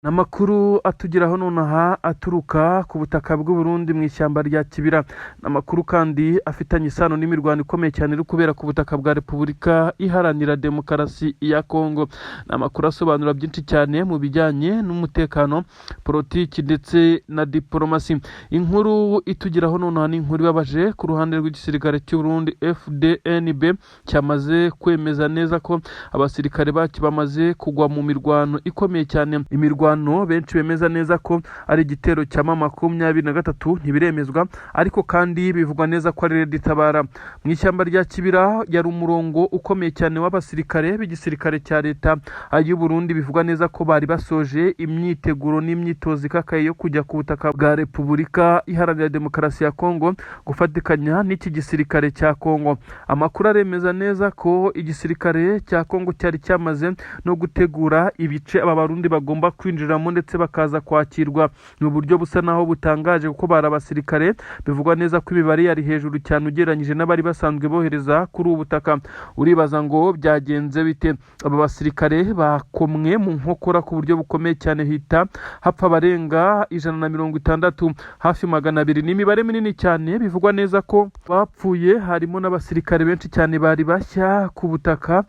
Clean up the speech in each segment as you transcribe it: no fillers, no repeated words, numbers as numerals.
Namakuru atugeraho nonaha aturuka ku butaka bw'u Burundi mu ishyamba rya Kibira. Namakuru kandi afitanye isano n'imirwano ikomeye cyane iri kubera ku butaka bwa Repubulika Iharanira Demokarasi ya Kongo. Namakuru asobanura byinshi cyane mu bijyanye n'umutekano, politiki ndetse na diplomasi. Inkuru itugeraho nonaha ni inkuru ibabaje ku ruhande rw'igisirikare cy'u Burundi FDNB cyamaze kwemeza neza ko abasirikare bacyo bamaze kugwa mu mirwano ikomeye cyane. Imirwano benshi bemeza neza ko ari igitero cya M23 ntibiremezwa, ariko kandi bivugwa neza ko ari Red Tabara. Mu ishyamba rya Kibira yari umurongo ukomeye cyane w'abasirikare b'igisirikare cya leta y'u Burundi. Bivugwa neza ko bari basoje imyiteguro n'imyitozo ikakaye yo kujya ku butaka bwa Repubulika Iharanira Demokarasi ya Kongo gufatikanya n'iki gisirikare cya Kongo. Amakuru aremeza neza ko igisirikare cya Kongo cyari cyamaze no gutegura ibice aba Barundi bagomba kwinjiramo ndetse bakaza kwakirwa mu buryo busa naho butangaje, kuko bari abasirikare bivugwa neza ko imibare yari hejuru cyane ugereranyije n'abari basanzwe bohereza kuri ubu butaka. Uribaza ngo byagenze bite? Aba basirikare bakomwe mu nkokora ku buryo bukomeye cyane, hita hapfa abarenga 160, hafi 200. Ni imibare minini cyane. Bivugwa neza ko bapfuye harimo n'abasirikare benshi cyane bari bashya ku butaka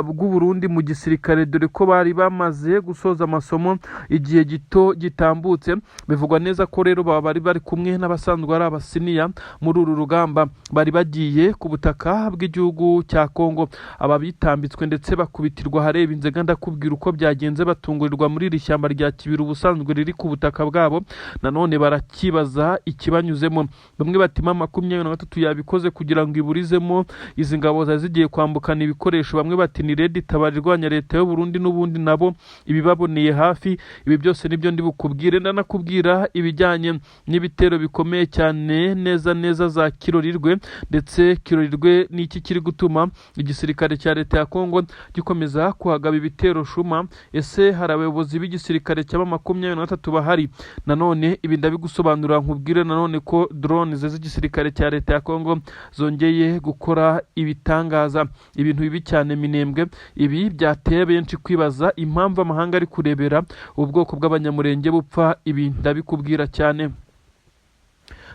bw'u Burundi mu gisirikare, dore ko bari bamaze gusoza amasomo igihe gito gitambutse. Bivugwa neza ko rero bari bari kumwe n'abasanzwe ari abasiniya muri uru rugamba, bari bagiye ku butaka bw'igihugu cya Kongo. Aba bitambitswe ndetse bakubitirwa hareba inzega. Ndakubwira uko byagenze, batungurirwa muri iri shyamba rya Kibira ubusanzwe riri ku butaka bwabo. Nanone barakibaza ikibanyuzemo. Bamwe bati M23 yabikoze kugira ngo iburizemo izi ngabo zigiye kwambukana ibikoresho. Bamwe bati ni Red Tabara irwanya leta y'u Burundi, n'ubundi nabo ibibaboneye hafi. Ibi byose nibyo ndi bukubwire. Ndanakubwira ibijyanye n'ibitero bikomeye cyane neza za Kirorirwe, ndetse Kirorirwe ni iki kiri gutuma igisirikare cya leta ya Kongo gikomeza kuhagaba ibitero shuma. Ese hari abayobozi b'igisirikare cya M23 bahari? Nanone ibi ndabigusobanura, nkubwire nanone ko drone z'igisirikare cya leta ya Kongo zongeye gukora ibitangaza, ibintu bibi cyane minembwe. Ibi byateye benshi kwibaza impamvu amahanga ari kurebera ubwoko bw'abanyamurenge bupfa. Ibi ndabikubwira cyane.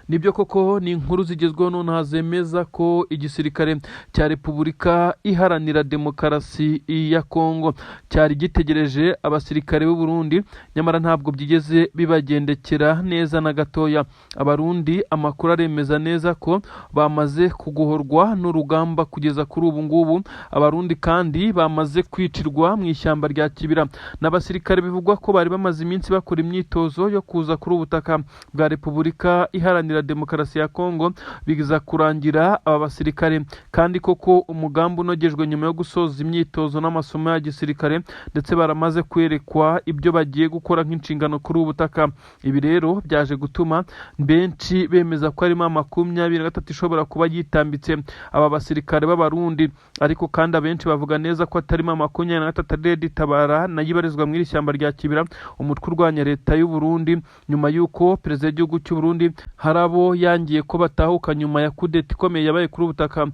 Nibyo koko ni inkuru zigezweho nonaha zemeza ko igisirikare cya Repubulika Iharanira Demokarasi ya Kongo cyari gitegereje abasirikare b'u Burundi, nyamara ntabwo byigeze bibagendekera neza na gatoya. Abarundi amakuru aremeza neza ko bamaze kugohorwa n'urugamba kugeza kuri ubu ngubu. Abarundi kandi bamaze kwicirwa mu ishyamba rya Kibira n'abasirikare. Bivugwa ko bari bamaze iminsi bakora imyitozo yo kuza kuri ubutaka bwa Repubulika Iharanira Demokarasi ya Kongo, bigiza kurangira aba basirikare. Kandi koko umugambi unogejwe nyuma yo gusoza imyitozo n'amasomo ya gisirikare, ndetse baramaze kwerekwa ibyo bagiye gukora nk'inshingano kuri ubu butaka. Ibi rero byaje gutuma benshi bemeza ko ari M23 ishobora kuba yitambitse aba basirikare b'abarundi, ariko kandi abenshi bavuga neza ko atari M23 Red Tabara nayo ibarizwa mu iri shyamba rya Kibira, umutwe urwanya leta y'u Burundi, nyuma y'uko perezida w'igihugu cy'u Burundi hari abo yangiye ko batahuka nyuma ya kudeta ikomeye yabaye kuri ubutaka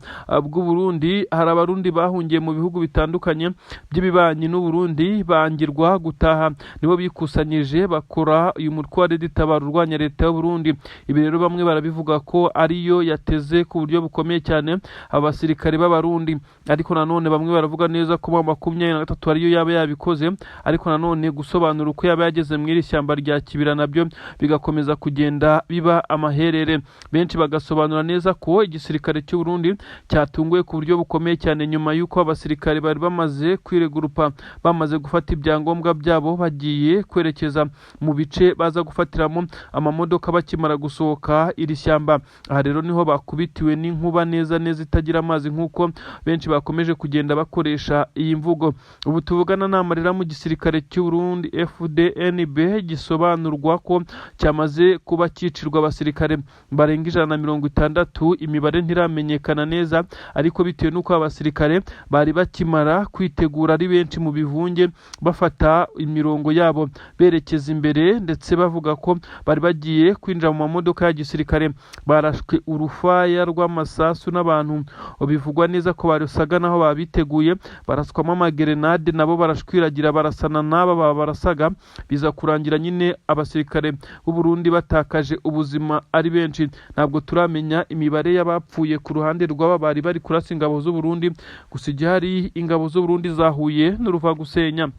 bw'u Burundi. Hari abarundi bahungiye mu bihugu bitandukanye by'ibibanyi n'u Burundi bangirwa gutaha, nibo bikusanyije bakora uyu mutwe wa Red Tabara urwanya leta y'u Burundi. Ibi rero bamwe barabivuga ko ariyo yateze ku buryo bukomeye cyane abasirikare b'abarundi, ariko nanone bamwe baravuga neza ko M23 ariyo yaba yabikoze. Ariko nanone gusobanura uko yaba yageze mu iri shyamba rya Kibira nabyo bigakomeza kugenda biba amaherere. Benshi bagasobanura neza ko igisirikare cy'u Burundi cyatunguwe ku buryo bukomeye cyane nyuma y'uko abasirikare bari bamaze kwiregurupa, bamaze gufata ibyangombwa byabo, bagiye kwerekeza mu bice baza gufatiramo amamodoka bakimara gusohoka iri shyamba. Aha rero niho bakubitiwe n'inkuba neza itagira amazi, nk'uko benshi bakomeje kugenda bakoresha iyi mvugo. Ubu tuvugana n'amarira mu gisirikare cy'u Burundi FDNB gisobanurwa ko cyamaze kuba cyicirwa abasirikare abasirikare barenga 160. Imibare ntiramenyekana neza, ariko bitewe n'uko abasirikare bari bakimara kwitegura ari benshi mu bivunge bafata imirongo yabo berekeza imbere, ndetse bavuga ko bari bagiye kwinjira mu mamodoka ya gisirikare, barashwe urufaya rw'amasasu n'abantu bivugwa neza ko barusaga naho babiteguye, baraswamo amagerenade, nabo barashwiragira barasana n'aba barasaga, biza kurangira nyine abasirikare b'u Burundi batakaje ubuzima ari benshi. Ntabwo turamenya imibare y'abapfuye ku ruhande rw'aba bari bari kurasa ingabo z'u Burundi, gusa igihari ingabo z'u Burundi zahuye n'uruva gusenya.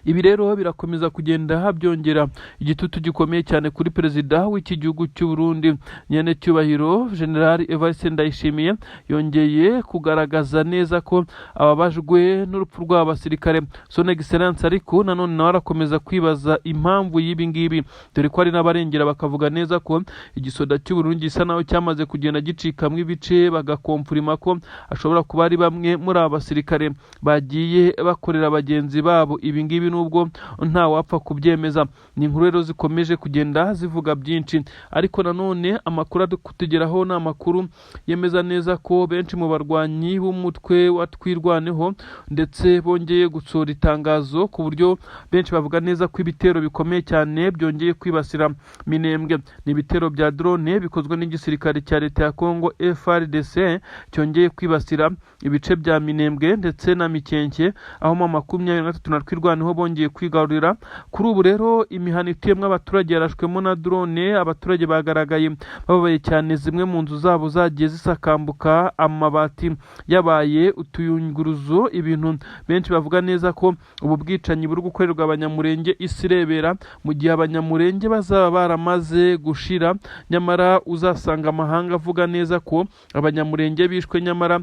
Ibi rero birakomeza kugenda byongera igitutu gikomeye cyane kuri perezida w'iki gihugu cy'u Burundi nyene cyubahiro General Evariste Ndayishimiye. Yongeye kugaragaza neza ko ababajwe n'urupfu rw'abasirikare Son Excellence, ariko nanone nawe arakomeza kwibaza impamvu y'ibi ngibi, dore ko ari n'abarengera bakavuga neza ko igisoda cy'u Burundi gisa naho cyamaze kugenda gicikamwe ibice, bagakomfurima ko ashobora kuba ari bamwe muri abasirikare bagiye bakorera bagenzi babo ibi ngibi, nubwo nta wapfa kubyemeza. Ni inkuru rero zikomeje kugenda zivuga byinshi, ariko nanone amakuru ari kutugeraho ni amakuru yemeza neza ko benshi mu barwanyi b'umutwe wa Twirwaneho ndetse bongeye gusohora itangazo, ku buryo benshi bavuga neza ko ibitero bikomeye cyane byongeye kwibasira Minembwe. Ni ibitero bya drone bikozwe n'igisirikare cya leta ya Kongo FARDC cyongeye kwibasira ibice bya Minembwe ndetse na Mikenke, aho mu 23 na Twirwaneho bongeye kwigarurira. Kuri ubu rero imihana ituyemwo abaturage yarashwemo na drone, abaturage bagaragaye babaye cyane, zimwe mu nzu zabo zagiye zisakambuka, amabati yabaye utuyunguruzo, ibintu benshi bavuga neza ko ubu bwicanyi buri gukorerwa abanyamurenge isi irebera, mu gihe abanyamurenge bazaba baramaze gushira. Nyamara uzasanga amahanga avuga neza ko abanyamurenge bishwe, nyamara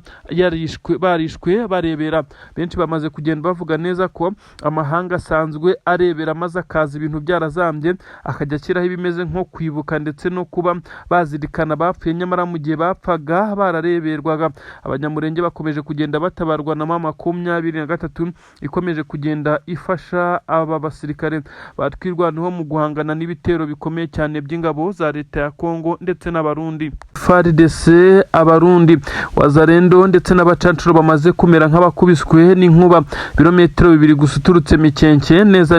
barishwe barebera. Benshi bamaze kugenda bavuga neza ko amahanga asanzwe arebera, maze akaza ibintu byarazambye akajya ashyiraho ibimeze nko kwibuka ndetse no kuba bazirikana bapfuye, nyamara mu gihe bapfaga barareberwaga. Abanyamurenge bakomeje kugenda batabarwa na M23 ikomeje kugenda ifasha aba basirikare batwirwanaho mu guhangana n'ibitero bikomeye cyane by'ingabo za leta ya Kongo ndetse n'abarundi. FARDC, abarundi, wazarendo ndetse n'abacancuro bamaze kumera nk'abakubiswe n'inkuba, birometero 2 gusa uturutse Mikenke neza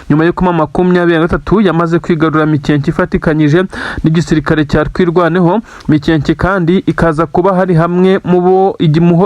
nyuma yo kuma 23 yamaze kwigarura Mikenke ifatikanyije n'igisirikare cya Twirwaneho. Mikenke kandi ikaza kuba hari hamwe mu bo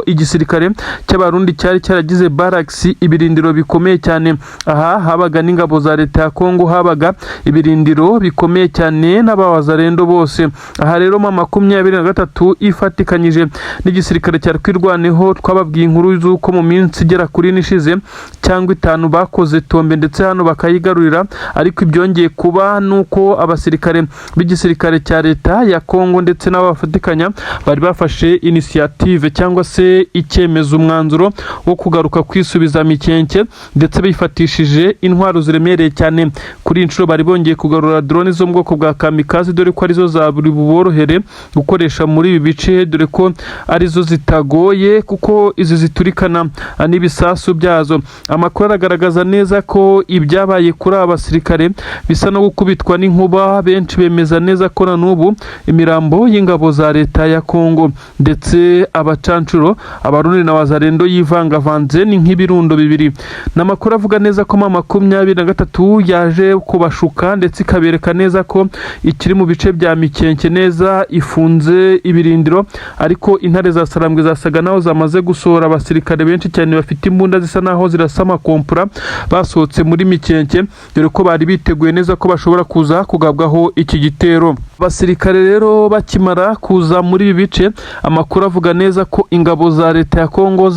igisirikare cy'abarundi cyari cyaragize barracks, ibirindiro bikomeye cyane. Aha habaga n'ingabo za leta ya Kongo, habaga ibirindiro bikomeye cyane n'abawazarendo bose. Aha rero mu 23 ifatikanyije n'igisirikare cya Twirwaneho, twababwiye inkuru z'uko mu minsi igera kuri nishize cyangwa 5 bakoze tombe ndetse hano bakayigarurira, ariko ibyongeye kuba nuko abasirikare b'igisirikare cya leta ya Kongo ndetse n'abafatikanya bari bafashe initiative cyangwa se icyemezo, umwanzuro wo kugaruka kwisubiza Mikenke, ndetse bifatishije intwaro ziremereye cyane. Kuri inshuro bari bongeye kugarura drone zo mu bwoko bwa kamikaze, dore ko arizo za buri buborohere gukoresha muri ibi bice, dore ko arizo zitagoye kuko izi ziturikana n'ibisasu byazo. Amakuru aragaragaza neza ko ibyabaye kuri abasirikare bisa no gukubitwa n'inkuba. Benshi bemeza neza ko na n'ubu imirambo y'ingabo za leta ya Kongo ndetse abacancuro, abarundi na wazarendo yivangavanze ni nk'ibirundo bibiri. N'amakuru avuga neza ko M23 yaje kubashuka ndetse ikabereka neza ko ikiri mu bice bya Mikenke neza ifunze ibirindiro, ariko intare za Sarambwe zasaga naho zamaze gusohora abasirikare benshi cyane bafite imbunda zisa naho zirasama kompura, basohotse muri Mikenke, dore ko bari biteguye neza ko bashobora kuza kugabwaho iki gitero. Abasirikare rero bakimara kuza muri ibi bice, amakuru avuga neza ko ingabo za leta ya Kongo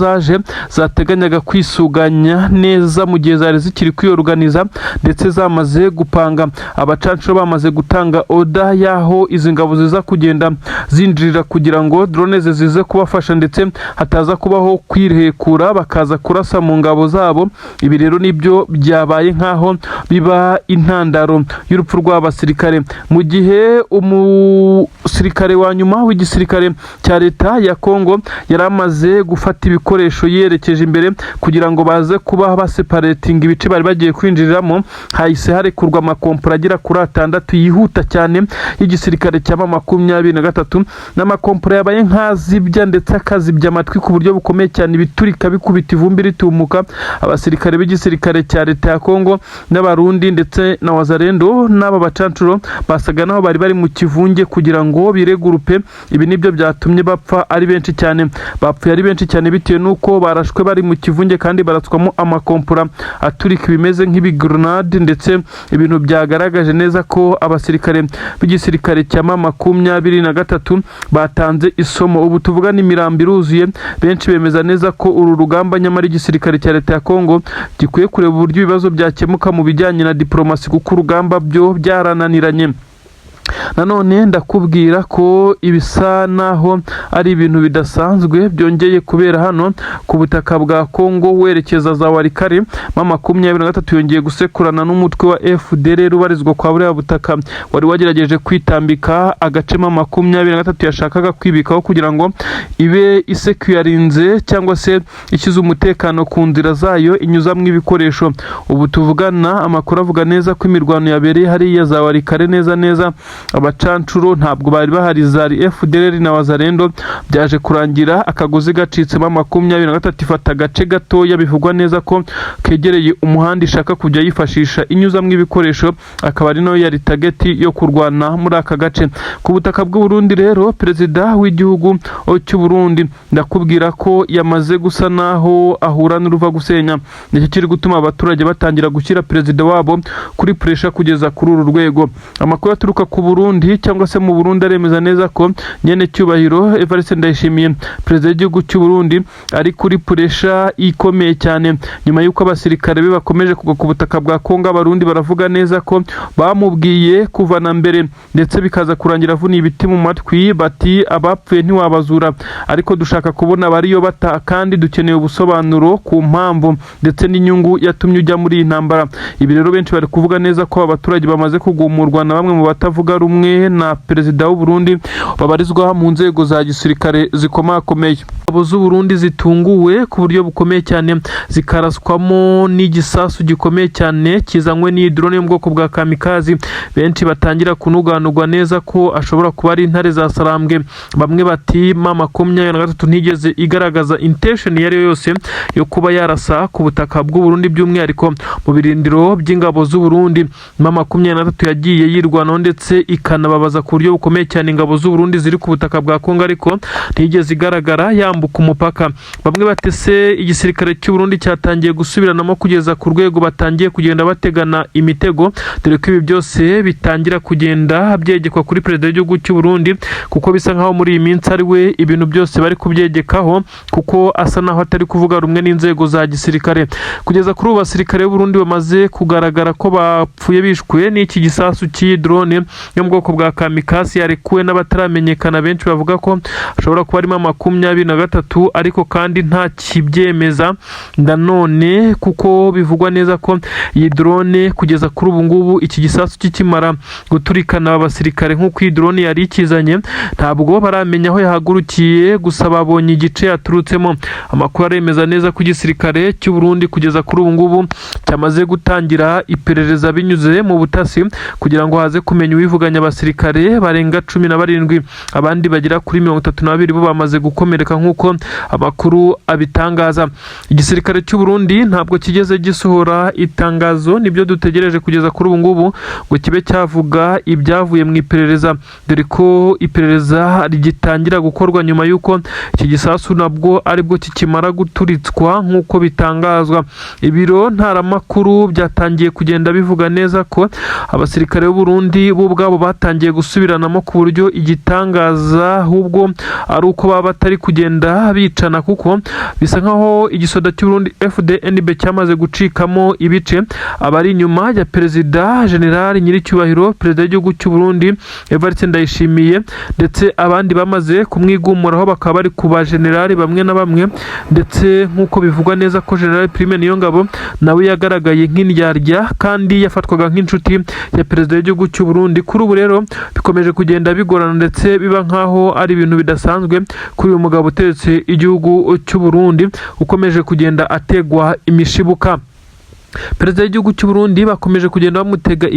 zateganyaga kwisuganya neza mu gihe zari zikiri kwiyoruganiza ndetse zamaze gupanga. Abacancuro bamaze gutanga oda yaho izi ngabo ziza kugenda zinjirira kugira ngo drone zize kubafasha ndetse hataza kubaho kwirehekura bakaza kurasa mu ngabo zabo. Ibi rero nibyo byabaye nkaho biba intandaro y'urupfu rw'abasirikare, mu gihe umusirikare wa nyuma w'igisirikare cya leta ya Kongo yaramaze gufata ibikoresho yerekeje imbere kugira ngo baze kuba baseparating ibice bari bagiye kwinjiriramo. Hahise harekurwa amakompora agera kuri 6 yihuta cyane y'igisirikare cya 23 n'amakompora yabaye nkazibya ndetse akazibya amatwi ku buryo bukomeye cyane, ibiturika bikubita ivumbi ritumuka. Abasirikare b'igisirikare cya leta ya Kongo n'abarundi ndetse na wazarendo n'aba bacancuro basaga naho bari mu kivunge kugira ngo biregurupe. Ibi nibyo byatumye bapfa ari benshi cyane, bapfuye ari benshi cyane bitewe nuko barashwe bari mu kivunge kandi baratswamo amakompora aturika bimeze nk'ibigrenade, ndetse ibintu byagaragaje neza ko abasirikare b'igisirikare cya 23 batanze isomo. Ubu tuvuga n'imirambo iruzuye, benshi bemeza neza ko uru rugamba nyamara igisirikare cya leta ya Kongo gikwiye kureba uburyo ibibazo byakemuka mu bijyanye na diplomasi kuko urugamba byo byarananiranye. Nanone ndakubwira ko ibisa naho ari ibintu bidasanzwe byongeye kubera hano ku butaka bwa Kongo werekeza za Walikare. 23 yongeye gusekurana n'umutwe wa FDLR ubarizwa kwa buriya butaka wari wagerageje kwitambika agace 23 yashakaga kwibikaho kugira ngo ibe isekuyarinze cyangwa se ikiza umutekano ku nzira zayo inyuzamwe ibikoresho. Ubu tuvugana amakuru avuga neza ko imirwano yabereye hariya za Walikare neza abacancuro ntabwo bari bahari, zari FDLR na wazarendo. Byaje kurangira akagozi gacitsemo 23 ifata agace gatoya bivugwa neza ko kegereye umuhanda ishaka kujya yifashisha inyuzamwe ibikoresho, akaba ari nayo yari target yo kurwana muri aka gace. Ku butaka bw'u Burundi rero perezida w'igihugu cy'u Burundi ndakubwira ko yamaze gusa naho ahura n'uruva gusenya. Nicyo kiri gutuma abaturage batangira gushyira perezida wabo kuri pressure kugeza kuri uru rwego. Amakuru aturuka ku Burundi cyangwa se mu Burundi aremeza neza ko nyene cyubahiro Evariste Ndayishimiye perezida w'igihugu cy'u Burundi ari kuri pressure ikomeye cyane nyuma y'uko abasirikare be bakomeje kugwa ku butaka bwa Kongo. Abarundi baravuga neza ko bamubwiye kuva na mbere ndetse bikaza kurangira avuniye ibiti mu matwi bati abapfuye ntiwabazura, ariko dushaka kubona bariyo bata kandi dukeneye ubusobanuro ku mpamvu ndetse n'inyungu yatumye ujya muri iyi ntambara. Ibi rero benshi bari kuvuga neza ko abaturage bamaze kugumurwa na bamwe mu batavuga rumwe na perezida w'u Burundi babarizwa mu nzego za gisirikare zikomakomeye. Abo z'u Burundi zitunguwe ku buryo bukomeye cyane zikaraswamo n'igisasu gikomeye cyane kizanywe n'iyi drone yo mu bwoko bwa kamikazi. Benshi batangira kunuganurwa neza ko ashobora kuba ari intare za Sarambwe. Bamwe bati 23 ntigeze igaragaza intention yari yose yo kuba yarasa ku butaka bw'u Burundi, by'umwihariko mu birindiro by'ingabo z'u Burundi. 23 yagiye yirwanaho ndetse ikanababaza ku buryo bukomeye cyane ingabo z'u Burundi ziri ku butaka bwa Kongo, ariko ntigeze igaragara yambuka umupaka. Bamwe batese igisirikare cy'u Burundi cyatangiye gusubiranamo kugeza ku rwego batangiye kugenda bategana imitego, dore ko ibi byose bitangira kugenda byegekwa kuri perezida w'igihugu cy'u Burundi kuko bisa nkaho muri iyi minsi ari we ibintu byose bari kubyegekaho kuko asa naho atari kuvuga rumwe n'inzego za gisirikare. Kugeza kuri ubu basirikare b'u Burundi bamaze kugaragara ko bapfuye bishwe n'iki gisasu cy'iyi drone yo mu bwoko bwa kamikazi yarekuwe n'abataramenyekana. Benshi bavuga ko ashobora kuba arimo 23 ariko kandi nta kibyemeza nanone kuko bivugwa neza ko iyi drone kugeza kuri ubu ngubu iki gisasu kikimara guturikana abasirikare nk'uko iyi drone yari ikizanye ntabwo baramenya aho yahagurukiye, gusa babonye igice yaturutsemo. Amakuru aremeza neza ko igisirikare cy'u Burundi kugeza kuri ubu ngubu cyamaze gutangira iperereza binyuze mu butasi kugira ngo haze kumenya uwivuganya abasirikare barenga 17. Abandi bagera kuri 32 bo bamaze gukomereka nk'uko amakuru abitangaza. Igisirikare cy'u Burundi ntabwo kigeze gisohora itangazo, nibyo dutegereje kugeza kuri ubu ngubu ngo kibe cyavuga ibyavuye mu iperereza, dore ko iperereza rigitangira gukorwa nyuma y'uko iki gisasu nabwo aribwo kikimara guturitswa nk'uko bitangazwa. Ibiro ntaramakuru byatangiye kugenda bivuga neza ko abasirikare b'u Burundi bo ubwabo batangiye gusubiranamo ku buryo igitangaza ahubwo ari uko baba batari kugenda bicana, kuko bisa nkaho igisoda cy'u Burundi FDNB cyamaze gucikamo ibice. Abari inyuma ya perezida general nyiricyubahiro perezida w'igihugu cy'u Burundi Evariste Ndayishimiye ndetse abandi bamaze kumwigumuraho bakaba bari kuba general bamwe na bamwe, ndetse nk'uko bivugwa neza ko general Prime Niyongabo nawe yagaragaye nk'indyarya kandi yafatwaga nk'inshuti ya perezida w'igihugu cy'u Burundi. kuri ubu rero bikomeje kugenda bigorana ndetse biba nkaho ari ibintu bidasanzwe kuri uyu mugabo uteretse igihugu cy'u Burundi ukomeje kugenda ategwa imishibuka. Perezida w'igihugu cy'u Burundi bakomeje kugenda bamutega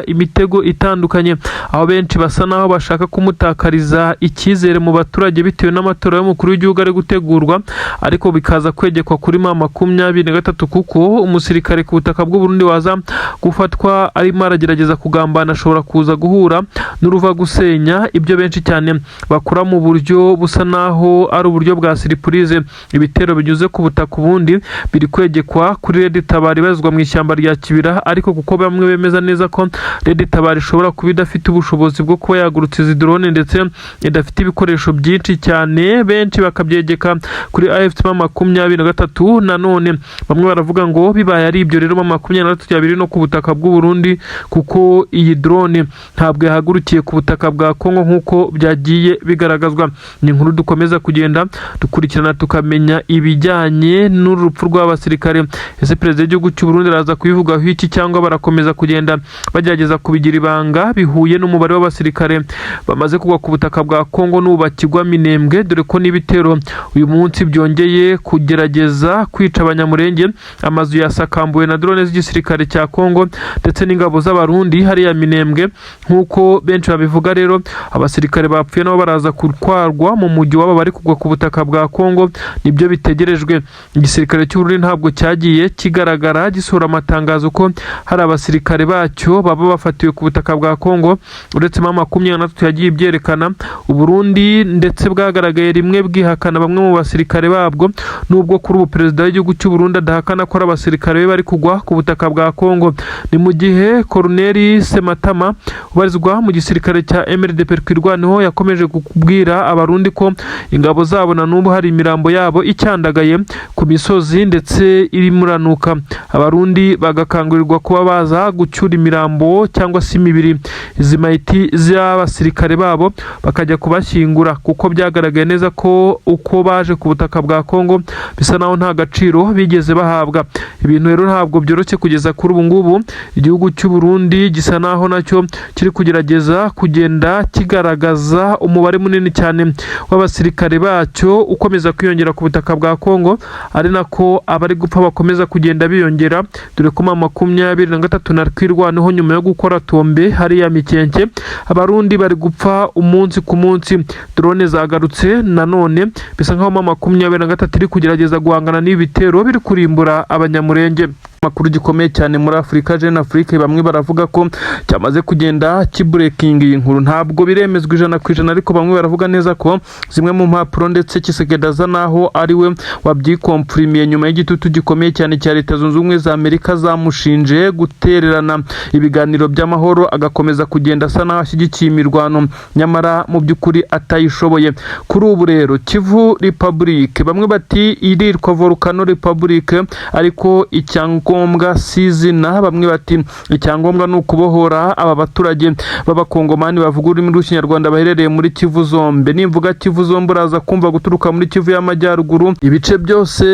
imitego itandukanye, aho benshi basa naho bashaka kumutakariza icyizere mu baturage bitewe n'amatora y'umukuru w'igihugu ari gutegurwa, ariko bikaza kwegekwa kuri M23 kuko umusirikare ku butaka bw'u Burundi waza gufatwa arimo aragerageza kugambana ashobora kuza guhura n'uruva gusenya ibyo benshi cyane bakora mu buryo busa naho ari uburyo bwa surprise. Ibitero binyuze ku butaka ubundi biri kwegekwa kuri Red Tabara ibazwa mu ishyamba rya Kibira, ariko kuko bamwe bemeza neza ko Red Tabara ishobora kuba idafite ubushobozi bwo kuba yagurutse izi drone ndetse idafite ibikoresho byinshi cyane, benshi bakabyegeka kuri AFC23. nanone bamwe baravuga ngo bibaye ari ibyo rero M23 no ku butaka bw'u Burundi, kuko iyi drone ntabwo yahagurukiye ku butaka bwa Kongo nk'uko byagiye bigaragazwa. Ni inkuru dukomeza kugenda dukurikirana tukamenya ibijyanye n'urupfu rw'abasirikare. Ese perezida w'igihugu cy'u Burundi araza kubivugaho iki cyangwa barakomeza kugenda bagerageza kubigira ibanga bihuye n'umubare w'abasirikare bamaze kugwa ku butaka bwa Kongo n'ubakigwa Minembwe, dore ko n'ibitero uyu munsi byongeye kugerageza kwica abanyamurenge. Amazu yasakambuwe na drone z'igisirikare cya Kongo ndetse n'ingabo z'abarundi hariya Minembwe nk'uko benshi babivuga. Rero abasirikare bapfuye nabo baraza gutwarwa mu mujyi wabo bari kugwa ku butaka bwa Kongo, nibyo bitegerejwe. Igisirikare cy'u Burundi ntabwo cyagiye kigaragara gisura amatangazo ko hari abasirikare bacyo baba bafatiwe ku butaka bwa Kongo, uretse M23 yagiye ibyerekana. Uburundi ndetse bwagaragaye rimwe bwihakana bamwe mu basirikare babwo, nubwo kuri ubu perezida w'igihugu cy'u Burundi adahakana ko ari abasirikare be bari kugwa ku butaka bwa Kongo. Ni mu gihe Colonel Sematama ubarizwa mu gisirikare cya MRDP kwirwanaho yakomeje kubwira abarundi ko ingabo zabo na n'ubu hari imirambo yabo icyandagaye ku misozi ndetse iri muranuka. Abarundi bagakangurirwa kuba baza gucyura imirambo cyangwa se imibiri izi mayiti z'abasirikare babo bakajya kubashyingura, kuko byagaragaye neza ko uko baje ku butaka bwa Kongo bisa naho nta gaciro bigeze bahabwa. Ibintu rero ntabwo byoroshye kugeza kuri ubu ngubu. Igihugu cy'u Burundi gisa naho nacyo kiri kugerageza kugenda kigaragaza umubare munini cyane w'abasirikare bacyo ukomeza kwiyongera ku butaka bwa Kongo, ari nako abari gupfa bakomeza kugenda biyongera, dore ko M23 na kwirwanaho nyuma yo gukora tombe hariya Mikenke abarundi bari gupfa umunsi ku munsi. Drone zagarutse nanone bisa nkaho M23 iri kugerageza guhangana n'ibitero biri kurimbura abanyamurenge. Makuru gikomeye cyane muri Afrika, Jeune Afrique bamwe baravuga ko cyamaze kugenda kibreaking iyi nkuru, ntabwo biremezwa 100%, ariko bamwe baravuga neza ko zimwe mu mpapuro ndetse Kisegedaza naho ari we wabyikomprimiye nyuma y'igitutu gikomeye cyane cya Leta Zunze Ubumwe za Amerika zamushinje gutererana ibiganiro by'amahoro, agakomeza kugenda asa naho ashyigikiye imirwano nyamara mu by'ukuri atayishoboye. Kuri ubu rero Kivu Republic bamwe bati irirwa Volcano Republic, ariko icyangombwa sizina bamwe bati icyangombwa ni ukubohora aba baturage b'abakongomani bavuga ururimi rw'ikinyarwanda baherereye muri Kivu zombe. Nimvuga Kivu zombe uraza kumva guturuka muri Kivu y'amajyaruguru ibice byose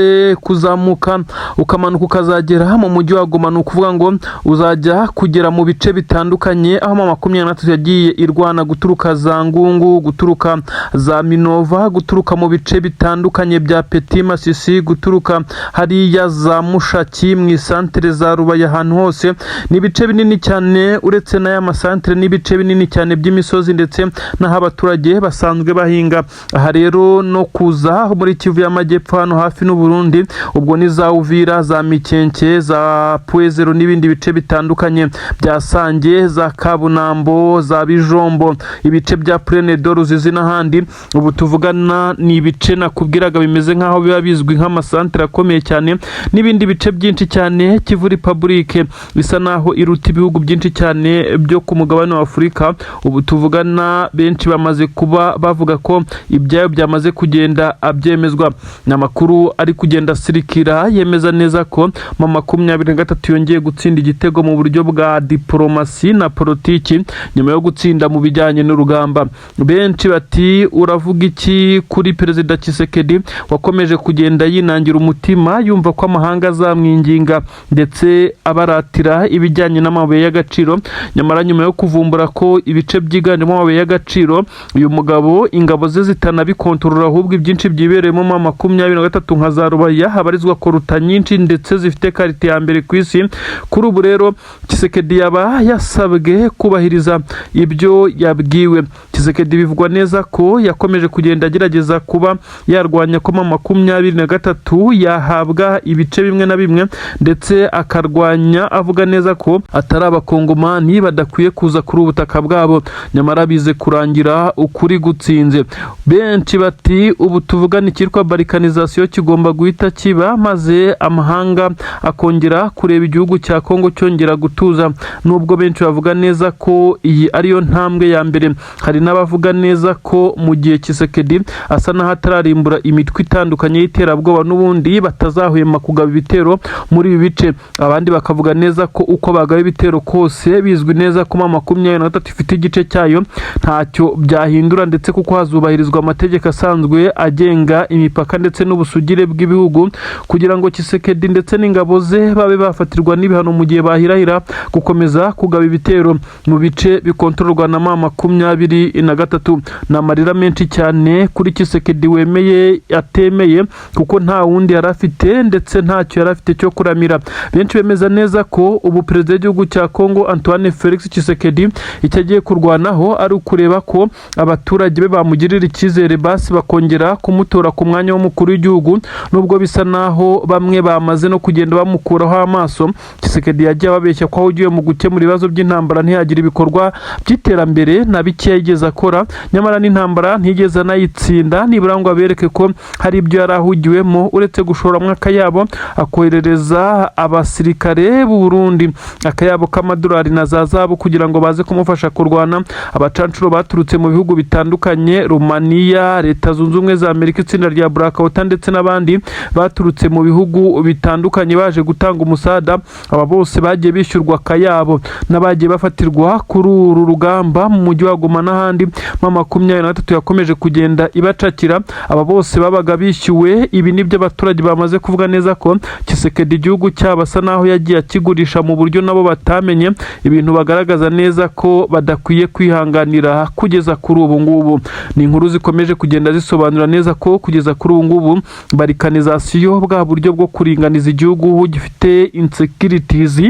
kuzamuka ukamanuka ukazagera mu mujyi wa Goma, ni ukuvuga ngo uzajya kugera mu bice bitandukanye aho M23 yagiye irwana guturuka za Ngungu, guturuka za Minova, guturuka mu bice bitandukanye bya Petit Masisi, guturuka hariya za Mushaki mu santere za Rubaya. Ahantu hose ni ibice binini cyane, uretse n'aya masantere n'ibice binini cyane by'imisozi ndetse n'aho abaturage basanzwe bahinga. Aha rero no kuza muri Kivu y'amajyepfo hano hafi n'u Burundi, ubwo ni za Uvira, za Mikenke, za Pwezero n'ibindi bice bitandukanye bya Sange, za Kabunambo, za Bijombo, ibice bya Prenedor, Ruzizi n'ahandi. Ubu tuvugana ni ibice nakubwiraga bimeze nkaho biba bizwi nk'amasantere akomeye cyane, n'ibindi bice byinshi cyane. Kivu Republic bisa naho iruta ibihugu byinshi cyane byo ku mugabane wa Afurika. Ubu tuvugana benshi bamaze kuba bavuga ko ibyayo byamaze kugenda abyemezwa. N'amakuru ari kugenda sirikira yemeza neza ko M23 yongeye gutsinda igitego mu buryo bwa diplomasi na politiki nyuma yo gutsinda mu bijyanye n'urugamba. Benshi bati uravuga iki kuri Perezida Tshisekedi wakomeje kugenda yinangira umutima yumva ko amahanga azamwinginga Repubulika ndetse abaratira ibijyanye n'amabuye y'agaciro. Nyamara nyuma yo kuvumbura ko ibice byiganjemo amabuye y'agaciro uyu mugabo ingabo ze zitanabikontorora ahubwo ibyinshi byibereyemo mu 23 nka za Rubaya habarizwa koruta nyinshi ndetse zifite karite ya mbere ku isi. Kuri ubu rero Tshisekedi yaba yasabwe kubahiriza ibyo yabwiwe. Tshisekedi bivugwa neza ko yakomeje kugenda agerageza kuba yarwanya ko 23 yahabwa ibice bimwe na bimwe ndetse akarwanya avuga neza ko atari abakongomani badakwiye kuza kuri ubutaka bwabo. Nyamara bize kurangira ukuri gutsinze. Benshi bati ubu tuvugana ikitwa balkanization kigomba guhita kiba maze amahanga akongera kureba igihugu cya Kongo cyongera gutuza. Nubwo benshi bavuga neza ko iyi ariyo ntambwe ya mbere, hari n'abavuga neza ko mu gihe Tshisekedi asa naho atararimbura imitwe itandukanye y'iterabwoba n'ubundi batazahwema kugaba ibitero muri ibi bice. Abandi bakavuga neza ko uko bagaba ibitero kose bizwi neza ko 23 ifite igice cyayo ntacyo byahindura ndetse kuko hazubahirizwa amategeko asanzwe agenga imipaka ndetse n'ubusugire bw'ibihugu kugira ngo Tshisekedi ndetse n'ingabo ze babe bafatirwa n'ibihano mu gihe bahirahira gukomeza kugaba ibitero mu bice bikontororwa na 23. N'amarira menshi cyane kuri Tshisekedi wemeye atemeye kuko nta wundi yarafite ndetse ntacyo yarafite cyo kuramira. Benshi bemeza neza ko ubu perezida w'igihugu cya Kongo Antoine Felix Tshisekedi icyo agiye kurwanaho ari ukureba ko abaturage be bamugirira icyizere basi bakongera kumutora ku mwanya w'umukuru w'igihugu. Nubwo bisa naho bamwe bamaze no kugenda bamukuraho amaso, Tshisekedi yagiye ababeshya ko ahugiye mu gukemura ibibazo by'intambara ntiyagira ibikorwa by'iterambere na bike yigeze akora. Nyamara n'intambara ntigeze anayitsinda nibura ngo abereke ko hari ibyo yarahugiwemo uretse gushoramwa akayabo akoherereza abasirikare b'u Burundi akayabo k'amadolari na za zahabu kugira ngo baze kumufasha kurwana. Abacancuro baturutse mu bihugu bitandukanye, Romania, Leta Zunze Ubumwe za Amerika, itsinda rya Blackwater ndetse n'abandi baturutse mu bihugu bitandukanye baje gutanga umusada. Aba bose bagiye bishyurwa akayabo n'abagiye bafatirwa kuri uru rugamba mu mujyi wa Goma n'ahandi. 23 yakomeje kugenda ibacakira. Aba bose babaga bishyuwe. Ibi nibyo abaturage bamaze kuvuga neza ko Tshisekedi igihugu cyabasa naho yagiye akigurisha mu buryo nabo batamenye, ibintu bagaragaza neza ko badakwiye kwihanganira kugeza kuri ubu ngubu. Ni inkuru zikomeje kugenda zisobanura neza ko kugeza kuri ubu ngubu balkanization bwa buryo bwo kuringaniza igihugu gifite insecurities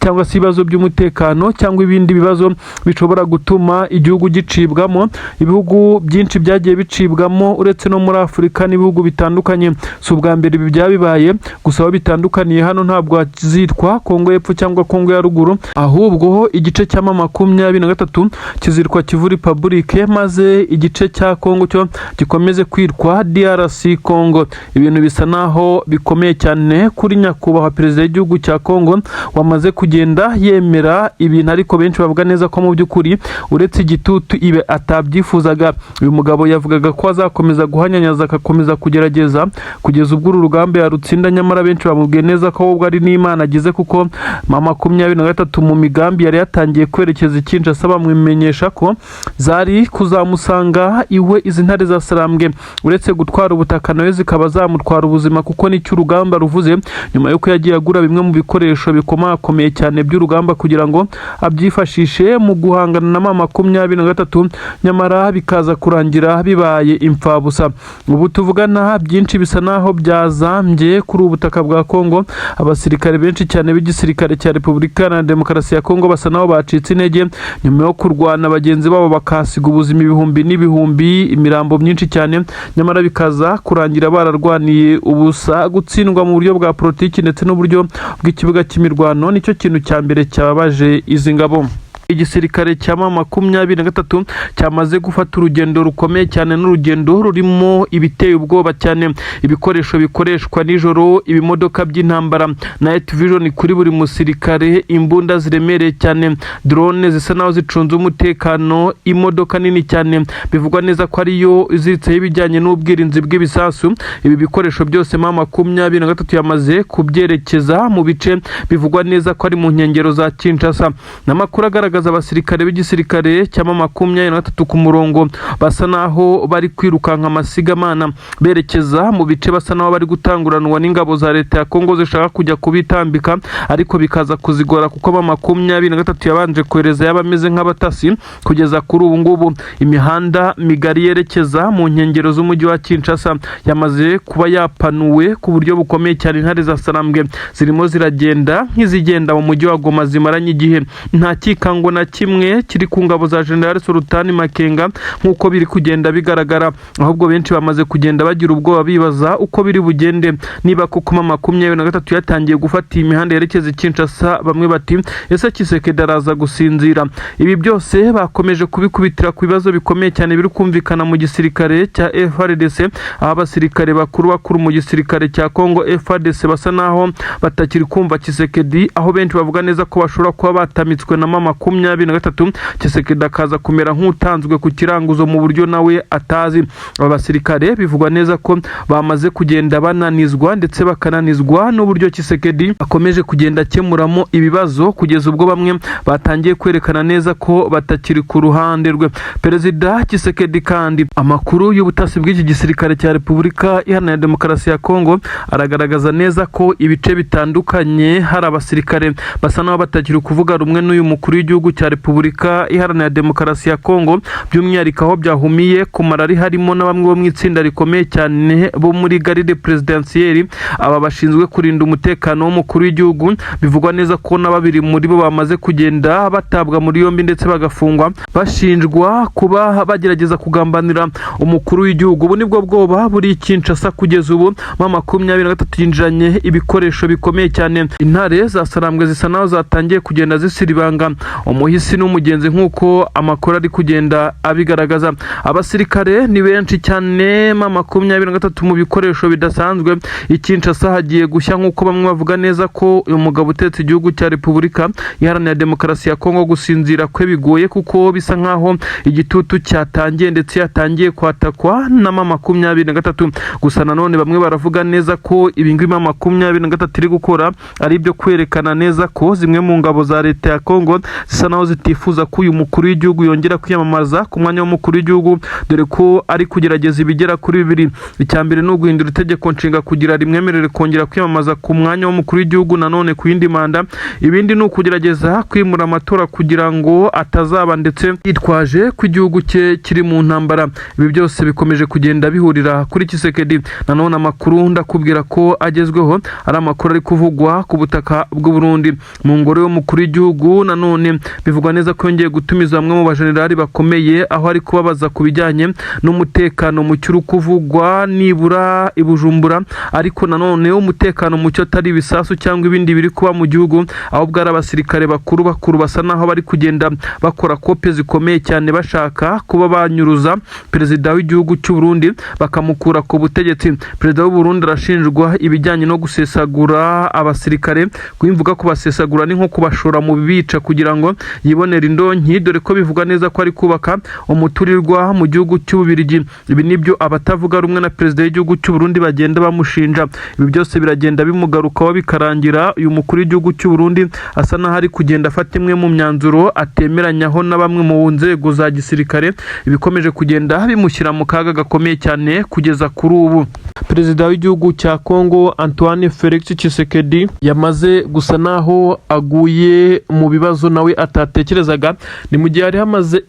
cyangwa se ibibazo by'umutekano cyangwa ibindi bibazo bishobora gutuma igihugu gicibwamo. Ibihugu byinshi byagiye bicibwamo uretse no muri Afurika n'ibihugu bitandukanye. Si ubwa mbere ibi byabibaye, gusa aho bitandukaniye hano ntabwo hazitwa Kongo y'Epfo cyangwa Kongo ya Ruguru, ahubwo igice cya 23 kizitwa Kivu Republic maze igice cya Kongo cyo gikomeze kwitwa DRC Congo. Ibintu bisa naho bikomeye cyane kuri nyakubahwa perezida w'igihugu cya Kongo wamaze kugenda yemera ibintu, ariko benshi bavuga neza ko mu by'ukuri uretse igitutu ibe atabyifuzaga. Uyu mugabo yavugaga ko azakomeza guhanyanyaza akakomeza kugerageza kugeza ubwo uru rugamba yarutsinda. Nyamara benshi bamubwiye neza ko ubwo ari n'Imana agize kuko 23 mu migambi yari yatangiye kwerekeza Kinshasa bamwimenyesha ko zari kuzamusanga iwe. Izi ntare za Sarambwe uretse gutwara ubutaka nawe zikaba zamutwara ubuzima kuko nicyo urugamba ruvuze. Nyuma yuko yagiye agura bimwe mu bikoresho bikomakomeye cyane by'urugamba kugira ngo abyifashishe mu guhangana na 23, nyamara bikaza kurangira bibaye impfabusa. Ubu tuvugana byinshi bisa naho byazambye kuri ubutaka bwa Kongo. Abasirikare benshi cyane b'igisirikare cya Repubulika na Demokarasi ya Kongo basa naho bacitse intege nyuma yo kurwana bagenzi babo bakasiga ubuzima ibihumbi n'ibihumbi, imirambo myinshi cyane. Nyamara bikaza kurangira bararwaniye ubusa. Gutsindwa mu buryo bwa politiki ndetse n'uburyo bw'ikibuga cy'imirwano nicyo kintu cya mbere cyababaje izi ngabo. Igisirikare cya 23 cyamaze gufata urugendo rukomeye cyane, n'urugendo rurimo ibiteye ubwoba cyane, ibikoresho bikoreshwa nijoro, ibimodoka by'intambara, night vision kuri buri musirikare, imbunda ziremereye cyane, drone zisa naho zicunze umutekano, imodoka nini cyane bivugwa neza ko ariyo izitseho ibijyanye n'ubwirinzi bw'ibisasu. Ibi bikoresho byose 23 yamaze kubyerekeza mu bice bivugwa neza ko ari mu nkengero za Kinshasa. N'amakuru agaragaza igaragaza abasirikare b'igisirikare cya 23 ku murongo basa naho bari kwirukanka amasigamana berekeza mu bice basa naho bari gutanguranwa n'ingabo za leta ya Kongo zishaka kujya kubitambika, ariko bikaza kuzigora kuko 23 yabanje kohereza yabameze nk'abatasi. Kugeza kuri ubu ngubu imihanda migari yerekeza mu nkengero z'umujyi wa Kinshasa yamaze kuba yapanuwe ku buryo bukomeye cyane. Intare za Sarambwe zirimo ziragenda nk'izigenda mu mujyi wa Goma zimaranye igihe. Nta kikango na kimwe kiri ku ngabo za General Sultani Makenga nk'uko biri kugenda bigaragara, ahubwo benshi bamaze kugenda bagira ubwoba bibaza uko biri bugende, niba kuko 23 yatangiye gufata imihanda yerekeza Kinshasa. Bamwe bati ese Tshisekedi araza gusinzira. Ibi byose bakomeje kubikubitira ku bibazo bikomeye cyane biri kumvikana mu gisirikare cya FARDC, aho abasirikare bakuru mu gisirikare cya Kongo FARDC basa naho batakiri kumva Tshisekedi, aho benshi bavuga neza ko bashobora kuba batamitswe na 23 Tshisekedi akaza kumera nk'utanzwe ku kiranguzo mu buryo nawe atazi. Aba basirikare bivugwa neza ko bamaze kugenda bananizwa ndetse bakananizwa n'uburyo Tshisekedi akomeje kugenda akemuramo ibibazo, kugeza ubwo bamwe batangiye kwerekana neza ko batakiri ku ruhande rwe. Perezida Tshisekedi kandi amakuru y'ubutasi bw'iki gisirikare cya Repubulika Iharanira Demokarasi ya Kongo aragaragaza neza ko ibice bitandukanye hari abasirikare basa naho batakiri kuvuga rumwe n'uyu mukuru w'igihugu cya Repubulika Iharanira Demokarasi ya Kongo, by'umwihariko aho byahumiye ku marari harimo na bamwe bo mu itsinda rikomeye cyane bo muri garde presidentielle, aba bashinzwe kurinda umutekano w'umukuru w'igihugu. Bivugwa neza ko na babiri muri bo bamaze kugenda batabwa muri yombi ndetse bagafungwa bashinjwa kuba bagerageza kugambanira umukuru w'igihugu. Ubu nibwo bwoba buri Kinshasa kugeza ubu. 23 yinjiranye ibikoresho bikomeye cyane. Intare za Sarambwe zisa naho zatangiye kugenda zisiribanga umuhisi n'umugenzi nk'uko amakuru ari kugenda abigaragaza. Abasirikare ni benshi cyane, 23 mu bikoresho bidasanzwe. Kinshasa hagiye gushya nk'uko bamwe bavuga neza ko uyu mugabo utetse igihugu cya Repubulika Iharanira Demokarasi ya Kongo gusinzira kwe bigoye, kuko bisa nkaho igitutu cyatangiye ndetse yatangiye kwatakwa na 23. Gusa nanone bamwe baravuga neza ko ibingibi 23 iri gukora ari byo kwerekana neza ko zimwe mu ngabo za leta ya Kongo zisa naho zitifuza ko uyu mukuru w'igihugu yongera kwiyamamaza ku mwanya w'umukuru w'igihugu, dore ko ari kugerageza ibigera kuri 2. Icyambere ni uguhindura itegeko nshinga kugira rimwemerere kongera kwiyamamaza ku mwanya w'umukuru w'igihugu nanone ku yindi manda. Ibindi ni ukugerageza kwimura amatora kugira ngo atazaba ndetse yitwaje ko igihugu cye kiri mu ntambara. Ibi byose bikomeje kugenda bihurira kuri Tshisekedi. Nanone amakuru ndakubwira ko agezweho ari amakuru ari kuvugwa ku butaka bw'u Burundi mu ngoro y'umukuru w'igihugu. Nanone bivugwa neza ko yongeye gutumiza bamwe mu bajenerali bakomeye, aho ari kubabaza ku bijyanye n'umutekano mu cyuru kuvugwa nibura i Bujumbura, ariko nanone umutekano mu cyo atari ibisasu cyangwa ibindi biri kuba mu gihugu, aho bwari abasirikare bakuru basa naho bari kugenda bakora kope zikomeye cyane bashaka kuba banyuruza perezida w'igihugu cy'u Burundi bakamukura ku butegetsi. Perezida w'u Burundi arashinjwa ibijyanye no gusesagura abasirikare, kwimvuga ko basesagura ni nko kubashora mu bibica kugira ngo yibonere indonki, dore ko bivuga neza ko ari kubaka umuturirwa mu gihugu cy'Ububirigi. Ibi nibyo abatavuga rumwe na perezida w'igihugu cy'u Burundi bagenda bamushinja. Ibi byose biragenda bimugarukaho bikarangira uyu mukuru w'igihugu cy'u Burundi asa naho ari kugenda afata imwe mu myanzuro atemeranyaho na bamwe mu nzego za gisirikare, ibikomeje kugenda bimushyira mu kaga gakomeye cyane kugeza kuri ubu. Perezida w'igihugu cya Kongo Antoine Felix Tshisekedi yamaze gusa naho aguye mu bibazo nawe atatekerezaga. Ni mu gihe hari hamaze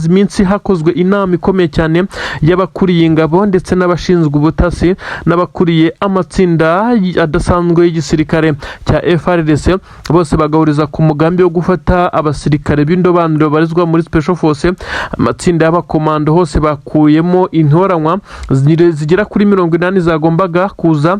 iminsi hakozwe inama ikomeye cyane y'abakuriye ingabo ndetse n'abashinzwe ubutasi n'abakuriye amatsinda adasanzwe y'igisirikare cya FARDC, bose bagahuriza ku mugambi wo gufata abasirikare b'indobanure barizwa muri Special Force. Amatsinda y'abakomando hose bakuyemo intoranywa zigera kuri 80 zagombaga kuza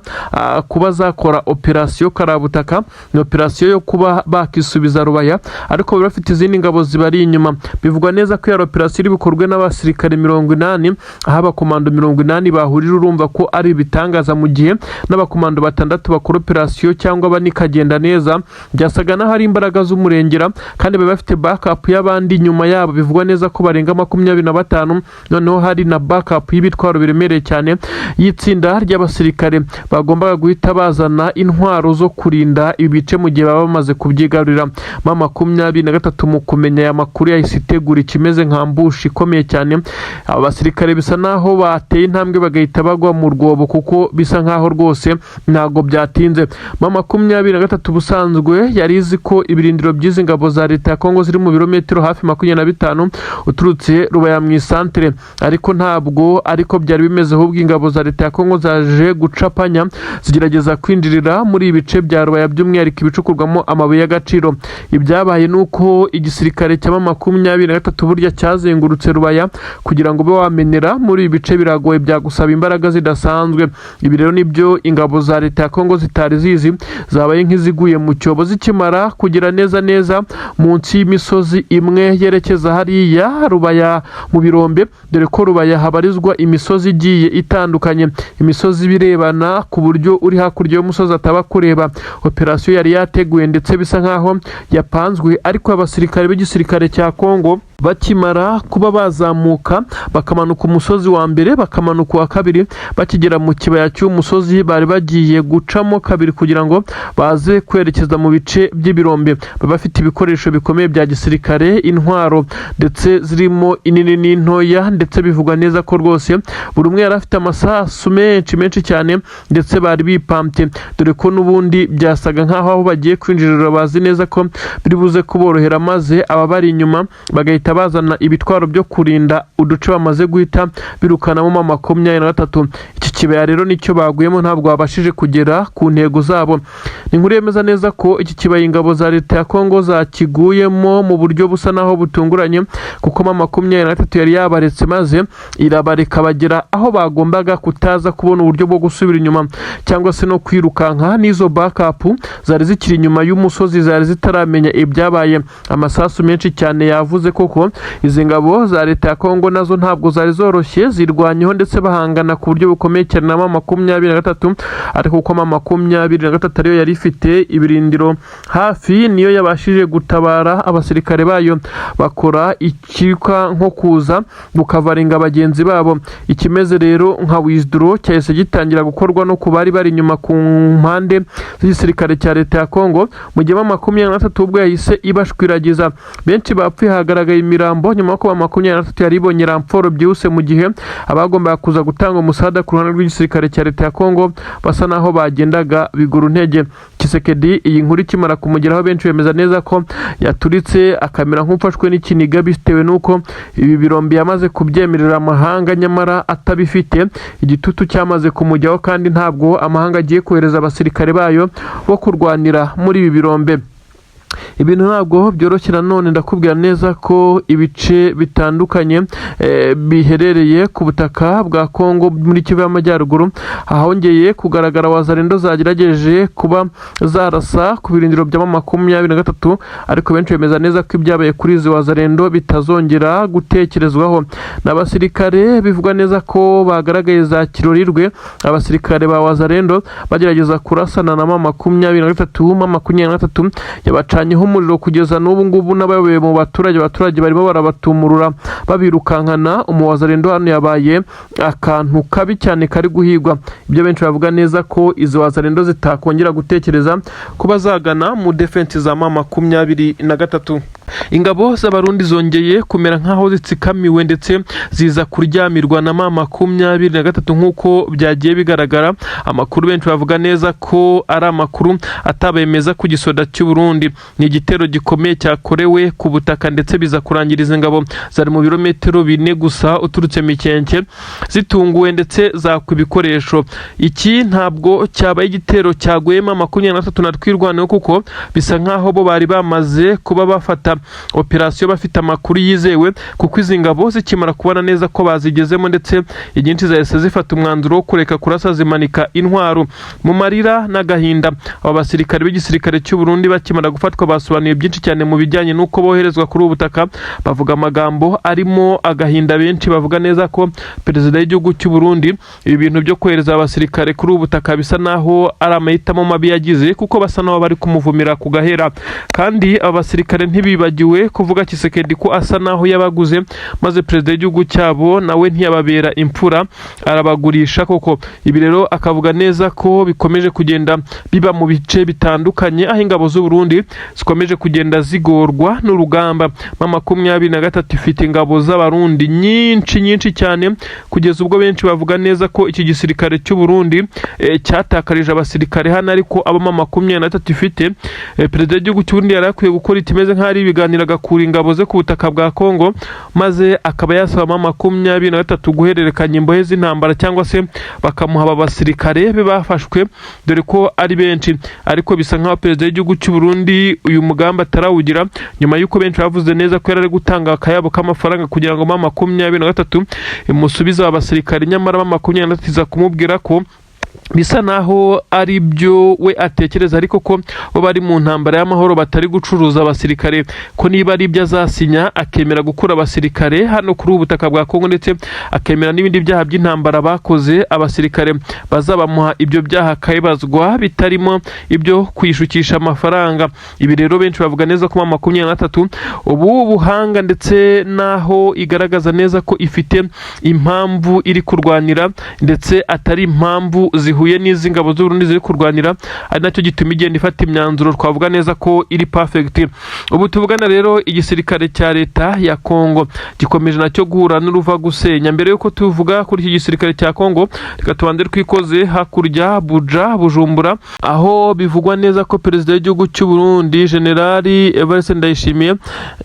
kuba zakora operasiyo karabutaka, ni operasiyo yo kuba bakisubiza Rubaya, ariko bafite izindi ngabo zibari inyuma. Bivugwa neza ko ya operasiyo iri bikorwe n'abasirikare 80, aho abakomando 80 bahurira. Urumva ko ari bitangaza mu gihe n'abakomando 6 bakora operasiyo cyangwa banikagenda neza. Byasaga naho hari imbaraga z'umurengera kandi bafite backup y'abandi nyuma yabo. Bivugwa neza ko barenga 25, noneho hari na backup y'ibitwaro biremereye cyane y'itsinda ry'abasirikare bagombaga guhita bazana intwaro zo kurinda ibice mu gihe baba bamaze kubyigarurira. kwigarurira. M23 mu kumenya aya makuru yahise itegura ikimeze nka ambushi ikomeye cyane. Aba basirikare bisa naho bateye intambwe bagahita bagwa mu rwobo kuko bisa nkaho rwose ntago byatinze. M23 busanzwe yari izi ko ibirindiro by'izi ngabo za leta ya Kongo ziri mu birometero hafi 25 uturutse Rubaya mu isantere, ariko ntabwo ariko byari bimeze, ahubwo ingabo za leta ya Kongo zaje gucapanya zigerageza kwinjirira muri ibice bya Rubaya by'umwihariko ibicukurwamo amabuye y'agaciro. Ibyabaye nuko igisirikare cya M23 burya cyazengurutse Rubaya kugira ngo be wamenera muri ibi bice biragoye byagusaba imbaraga zidasanzwe. Ibi rero nibyo ingabo za leta ya Kongo zitari zizi, zabaye nk'iziguye mu cyobo zikimara kugira neza munsi y'imisozi imwe yerekeza hariya Rubaya mu birombe, dore ko Rubaya habarizwa imisozi igiye itandukanye, imisozi birebana ku buryo uri hakurya y'umusozi ataba kureba. Operasiyo yari yateguye ndetse bisa nkaho yapanzwe, ariko abasirikare b'igisirikare cya Kongo bakimara kuba bazamuka bakamanuka umusozi wa mbere bakamanuka wa kabiri, bakigera mu kibaya cy'umusozi bari bagiye gucamo kabiri kugira ngo baze kwerekeza mu bice by'ibirombe. Baba bafite ibikoresho bikomeye bya gisirikare, intwaro ndetse zirimo inini n'intoya, ndetse bivugwa neza ko rwose buri umwe yari afite amasasu menshi cyane, ndetse bari bipampye, dore ko n'ubundi byasaga nkaho aho bagiye kwinjirira bazi neza ko biri buze kuborohera, maze aba bari inyuma bagahita bazana ibitwaro byo kurinda uduce bamaze guhita birukanamo M23. Iki kibaya rero nicyo baguyemo, ntabwo babashije kugera ku ntego zabo. Ni inkuru yemeza neza ko iki kibaya ingabo za leta ya Kongo zakiguyemo mu buryo busa naho butunguranye, kuko M23 yari yabaretse maze irabareka bagera aho bagombaga kutaza kubona uburyo bwo gusubira inyuma cyangwa se no kwirukanka. N'izo backup zari zikiri inyuma y'umusozi zari zitaramenya ibyabaye. Amasasu menshi cyane yavuze koko izi ngabo za leta ya Kongo nazo ntabwo zari zoroshye, zirwanyeho ndetse bahangana ku buryo bukomeye cyane na M23, ariko kuko M23 ariyo yari ifite ibirindiro hafi, niyo yabashije gutabara abasirikare bayo bakora ikika nko kuza bukavaringa bagenzi babo. Ikimeze rero nka withdraw cyahise gitangira gukorwa no ku bari bari inyuma ku mpande z'igisirikare cya leta ya Kongo, mu gihe M23 ubwo yahise ibashwiragiza. Benshi bapfuye, hagaragaye imirambo nyuma ko M23 yari ibonye ramforo byihuse, mu gihe abagombaga kuza gutanga umusada ku ruhande rw'igisirikare cya leta ya Kongo basa naho bagendaga bigura intege. Kisekedi iyi nkuru ikimara kumugeraho benshi bemeza neza ko yaturitse akamera nk'ufashwe n'ikiniga, bitewe nuko ibi birombe yamaze kubyemerera amahanga nyamara atabifite. Igitutu cyamaze kumujyaho kandi ntabwo amahanga agiye kohereza abasirikare bayo bo kurwanira muri ibi birombe. Ibintu ntabwo byoroshye. Nanone ndakubwira neza ko ibice bitandukanye biherereye ku butaka bwa Kongo muri Kivu y'Amajyaruguru ahongeye kugaragara wazarendo zagerageje kuba zarasa ku birindiro bya M23, ariko benshi bemeza neza ko ibyabaye kuri izi wazarendo bitazongera gutekerezwaho. N'abasirikare bivugwa neza ko bagaragaye za kirorirwe, abasirikare ba wazarendo bagerageza kurasana na M23 yabacanyeho umuriro kugeza n'ubu ngubu, n'abayoboye mu abaturage barimo barabatumurura babirukankana. Umuwazarendo hano yabaye akantu kabi cyane kari guhigwa. Ibyo benshi bavuga neza ko izo wazarendo zitakongera gutekereza kuba zagana mu defense za M23. Ingabo z'abarundi zongeye kumera nkaho zitsikamiwe ndetse ziza kuryamirwa na M23 nk'uko byagiye bigaragara. Amakuru benshi bavuga neza ko ari amakuru atabemeza ku gisoda cy'u Burundi. Ni igitero gikomeye cyakorewe ku butaka ndetse biza kurangiriza ingabo zari mu birometero 4 gusa uturutse Mikenke, zitunguwe ndetse zakwa ibikoresho. Iki ntabwo cyabaye igitero cyagwema M23 na twirwaneho, kuko bisa nkaho bo bari bamaze kuba bafata operasiyo bafite amakuru yizewe, kuko izi ngabo zikimara kubona neza ko bazigezemo ndetse inyinshi zahise zifata umwanzuro wo kureka kurasa zimanika intwaro. Mu marira n'agahinda aba basirikare b'igisirikare cy'u Burundi bakimara gufatwa basobanuye byinshi cyane mu bijyanye n'uko boherezwa kuri ubutaka. Bavuga amagambo arimo agahinda, benshi bavuga neza ko perezida w'igihugu cy'u Burundi ibi bintu byo kohereza abasirikare kuri ubutaka bisa naho ari amahitamo mabi yagize, kuko basa naho bari kumuvumira ku gahera. Kandi abasirikare ntibiba bibagiwe kuvuga Tshisekedi ko asa naho yabaguze maze perezida w'igihugu cyabo nawe ntiyababera imfura arabagurisha koko. Ibi rero akavuga neza ko bikomeje kugenda biba mu bice bitandukanye aho ingabo z'u Burundi zikomeje kugenda zigorwa n'urugamba. M23 ifite ingabo z'abarundi nyinshi cyane kugeza ubwo benshi bavuga neza ko iki gisirikare cy'u Burundi cyatakarije abasirikare hano, ariko abo M23 ifite perezida w'igihugu cy'u Burundi yarakwiye gukora itimeze nk'ari ibiganiro agakura ingabo ze ku butaka bwa Kongo, maze akaba yasaba M23 guhererekanya imbohe z'intambara cyangwa se bakamuha aba basirikare be bafashwe, dore ko ari benshi. Ariko bisa nk'aho perezida w'igihugu cy'u Burundi uyu mugambi atarawugira, nyuma y'uko benshi bavuze neza ko yari gutanga akayabo k'amafaranga kugira ngo M23 imusubize abasirikare, nyamara M23 iza kumubwira ko bisa naho ari byo we atekereza, ariko ko bo bari mu ntambara y'amahoro batari gucuruza abasirikare, ko niba ari ibyo azasinya akemera gukura abasirikare hano kuri ubu butaka bwa Kongo, ndetse akemera n'ibindi byaha by'intambara bakoze abasirikare bazabamuha ibyo byaha akabibazwa bitarimo ibyo kwishukisha amafaranga. Ibi rero benshi bavuga neza ko M23 ubu buhanga ndetse naho igaragaza neza ko ifite impamvu iri kurwanira ndetse atari impamvu zihuye n'izi ngabo z'u Burundi ziri kurwanira, ari nacyo gituma igenda ifata imyanzuro twavuga neza ko iri perfect. Ubu tuvugana rero igisirikare cya leta ya Kongo gikomeje nacyo guhura n'uruva gusenya. Mbere yuko tuvuga kuri iki gisirikare cya Kongo, reka tubanze twikoze hakurya Bujumbura, aho bivugwa neza ko perezida w'igihugu cy'u Burundi Generali Evariste Ndayishimiye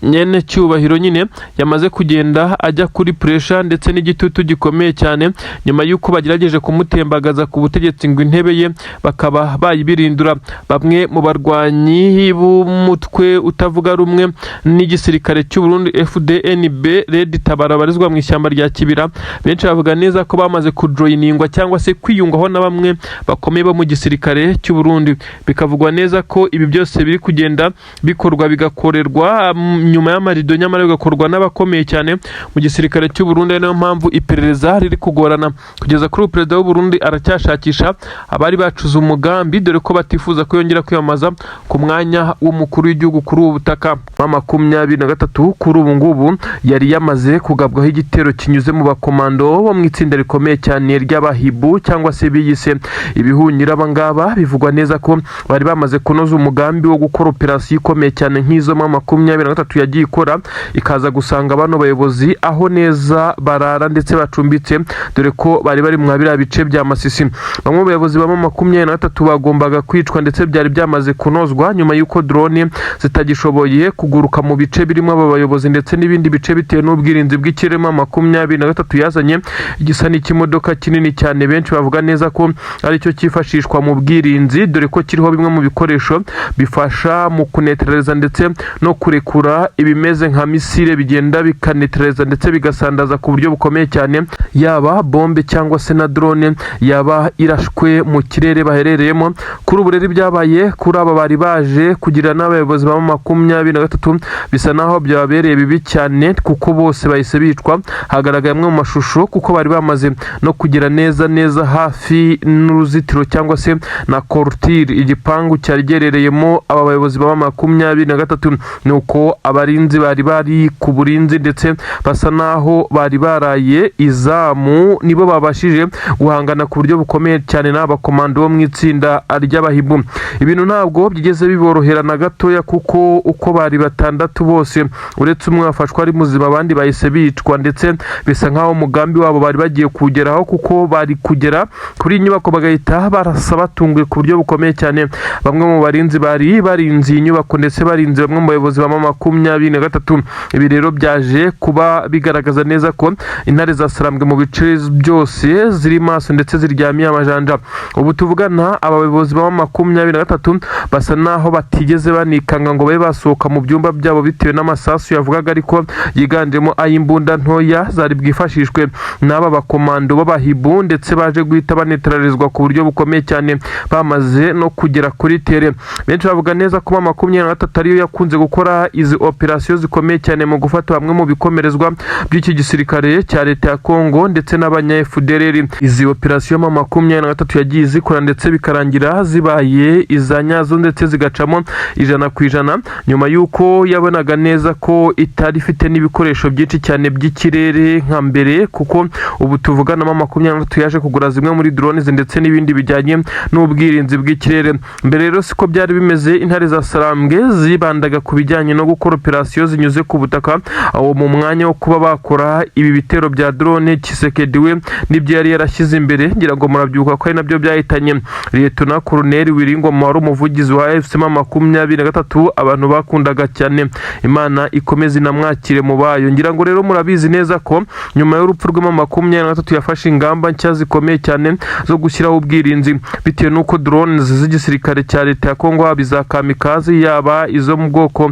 nyene cyubahiro nyine yamaze kugenda ajya kuri pressure ndetse n'igitutu gikomeye cyane, nyuma y'uko bagerageje kumutembagaza ku butegetsi ngo intebe ye bakaba bayibirindura. Bamwe mu barwanyi b'umutwe utavuga rumwe n'igisirikare cy'u Burundi FDNB Red Tabara barizwa mu ishyamba rya Kibira, benshi bavuga neza ko bamaze kujoiningwa cyangwa se kwiyungwaho na bamwe bakomeye bo mu gisirikare cy'u Burundi. Bikavugwa neza ko ibi byose biri kugenda bikorwa bigakorerwa nyuma y'amarido, nyamara bigakorwa n'abakomeye cyane mu gisirikare cy'u Burundi. Niyo mpamvu iperereza riri kugorana kugeza kuri perezida w'u Burundi aracyashakisha abari bacuze umugambi, dore ko batifuza ko yongera kwiyamaza ku mwanya w'umukuru w'igihugu kuri ubu butaka. M23 kuri ubu ngubu yari yamaze kugabwaho igitero kinyuze mu bakomando bo mu itsinda rikomeye cyane ry'abahibu cyangwa se biyise ibihunyira. Abangaba bivugwa neza ko bari bamaze kunoza umugambi wo gukora operasiyo ikomeye cyane nk'izo M23 yagiye ikora, ikaza gusanga bano bayobozi aho neza barara ndetse bacumbitse, dore ko bari mu biriya bice bya Masisi. Bamwe mu bayobozi ba M23 bagombaga kwicwa ndetse byari byamaze kunozwa nyuma y'uko drone zitagishoboye kuguruka mu bice birimo aba bayobozi ndetse n'ibindi bice bitewe n'ubwirinzi bw'ikirere. M23 yazanye igisa n'ikimodoka kinini cyane, benshi bavuga neza ko ari cyo cyifashishwa mu bwirinzi, dore ko kiriho bimwe mu bikoresho bifasha mu kunetraliza ndetse no kurekura ibimeze nka misile, bigenda bikanetraliza ndetse bigasandaza ku buryo bukomeye cyane yaba bombe cyangwa se na drone yaba irashwe mu kirere baherereyemo. Kuri ubu rero byabaye kuri aba bari baje kugira n'abayobozi ba M23 bisa naho byabereye bibi cyane, kuko bose bahise bicwa. Hagaragaye amwe mu mashusho kuko bari bamaze no kugira neza hafi n'uruzitiro cyangwa se na cortire igipangu cyari gerereyemo aba bayobozi ba M23, nuko abarinzi bari ku burinzi ndetse basa naho bari baraye izamu, nibo babashije guhangana ku buryo bukomeye cyane n'abakomando bo mu itsinda ry'abahibu. Ibintu ntabwo byigeze biborohera na gatoya, kuko uko bari batandatu bose uretse umwe wafashwe ari muzima, abandi bahise bicwa ndetse bisa nkaho umugambi wabo bari bagiye kugeraho, kuko bari kugera kuri inyubako bagahita barasa batunguye ku buryo bukomeye cyane. Bamwe mu barinzi bari barinze inyubako ndetse barinze bamwe mu bayobozi ba M23. Ibi rero byaje kuba bigaragaza neza ko intare zasarambwe mu bice byose ziri maso ndetse ziryamiye amajanja. Ubu tuvugana abayobozi ba M23 basa naho batigeze banikanga ngo babe basohoka mu byumba byabo bitewe n'amasasu yavugaga, ariko yiganjemo ay'imbunda ntoya zari bwifashishwe n'aba bakomando b'abahibu, ndetse baje guhita banetralizwa ku buryo bukomeye cyane bamaze no kugera kuri tere. Benshi bavuga neza ko M23 ariyo yakunze gukora izi operasiyo zikomeye cyane mu gufata bamwe mu bikomerezwa by'iki gisirikare cya leta ya Kongo ndetse n'abanya FDLR. Izi operasiyo M23 M23 yagiye zikora ndetse bikarangira zibaye izanyazo ndetse zigacamo 100% nyuma yuko yabonaga neza ko itari ifite n'ibikoresho byinshi cyane by'ikirere nka mbere, kuko ubu tuvugana M23 yaje kugura zimwe muri drones ndetse n'ibindi bijyanye n'ubwirinzi bw'ikirere. Mbere rero siko byari bimeze, intare za Sarambwe zibandaga ku bijyanye no gukora operasiyo zinyuze ku butaka, aho mu mwanya wo kuba bakora ibi bitero bya drone Tshisekedi we nibyo yari yarashyize imbere, ngira ngo murabyuka ko ari nabyo byahitanye Lieutenant Colonel Wiringoma wari umuvugizi wa AFC M23 abantu bakundaga cyane. Imana ikomeze inamwakire mu bayo. Ngira ngo rero murabizi neza ko nyuma y'urupfu rwa M23 yafashe ingamba nshya zikomeye cyane zo gushyiraho ubwirinzi bitewe nuko drones z'igisirikare cya leta ya Kongo biza kamikazi, yaba izo mu bwoko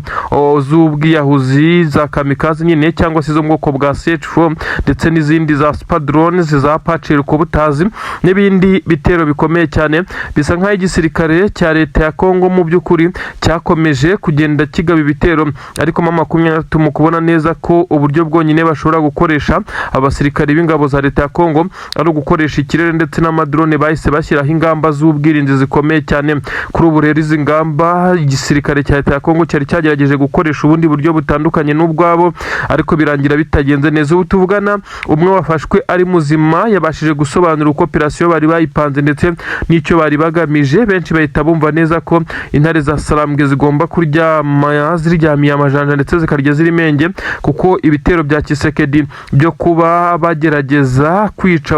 z'ubwiyahuzi za kamikazi nyine cyangwa se zo mu bwoko bwa CH4 ndetse n'izindi za super drones za Apache ko butazi n'ibindi bitero bikomeye cyane, bisa nk'aho igisirikare cya leta ya Kongo mu by'ukuri cyakomeje kugenda kigaba ibitero. Ariko M23 mu kubona neza ko uburyo bwonyine bashobora gukoresha abasirikare b'ingabo za leta ya Kongo ari ugukoresha ikirere ndetse n'amadrone, bahise bashyiraho ingamba z'ubwirinzi zikomeye cyane. Kuri ubu rero izi ngamba igisirikare cya leta ya Kongo cyari cyagerageje gukoresha ubundi buryo butandukanye n'ubwabo, ariko birangira bitagenze neza. Ubu tuvugana umwe wafashwe ari muzima yabashije gusobanura uko operasiyo bari bayipanze ndetse n'icyo bari bagamije. Benshi bahita bumva neza ko intare za Sarambwe zigomba kuryama ziryamiye amajanja ndetse zikarya ziri menge, kuko ibitero bya Tshisekedi byo kuba bagerageza kwica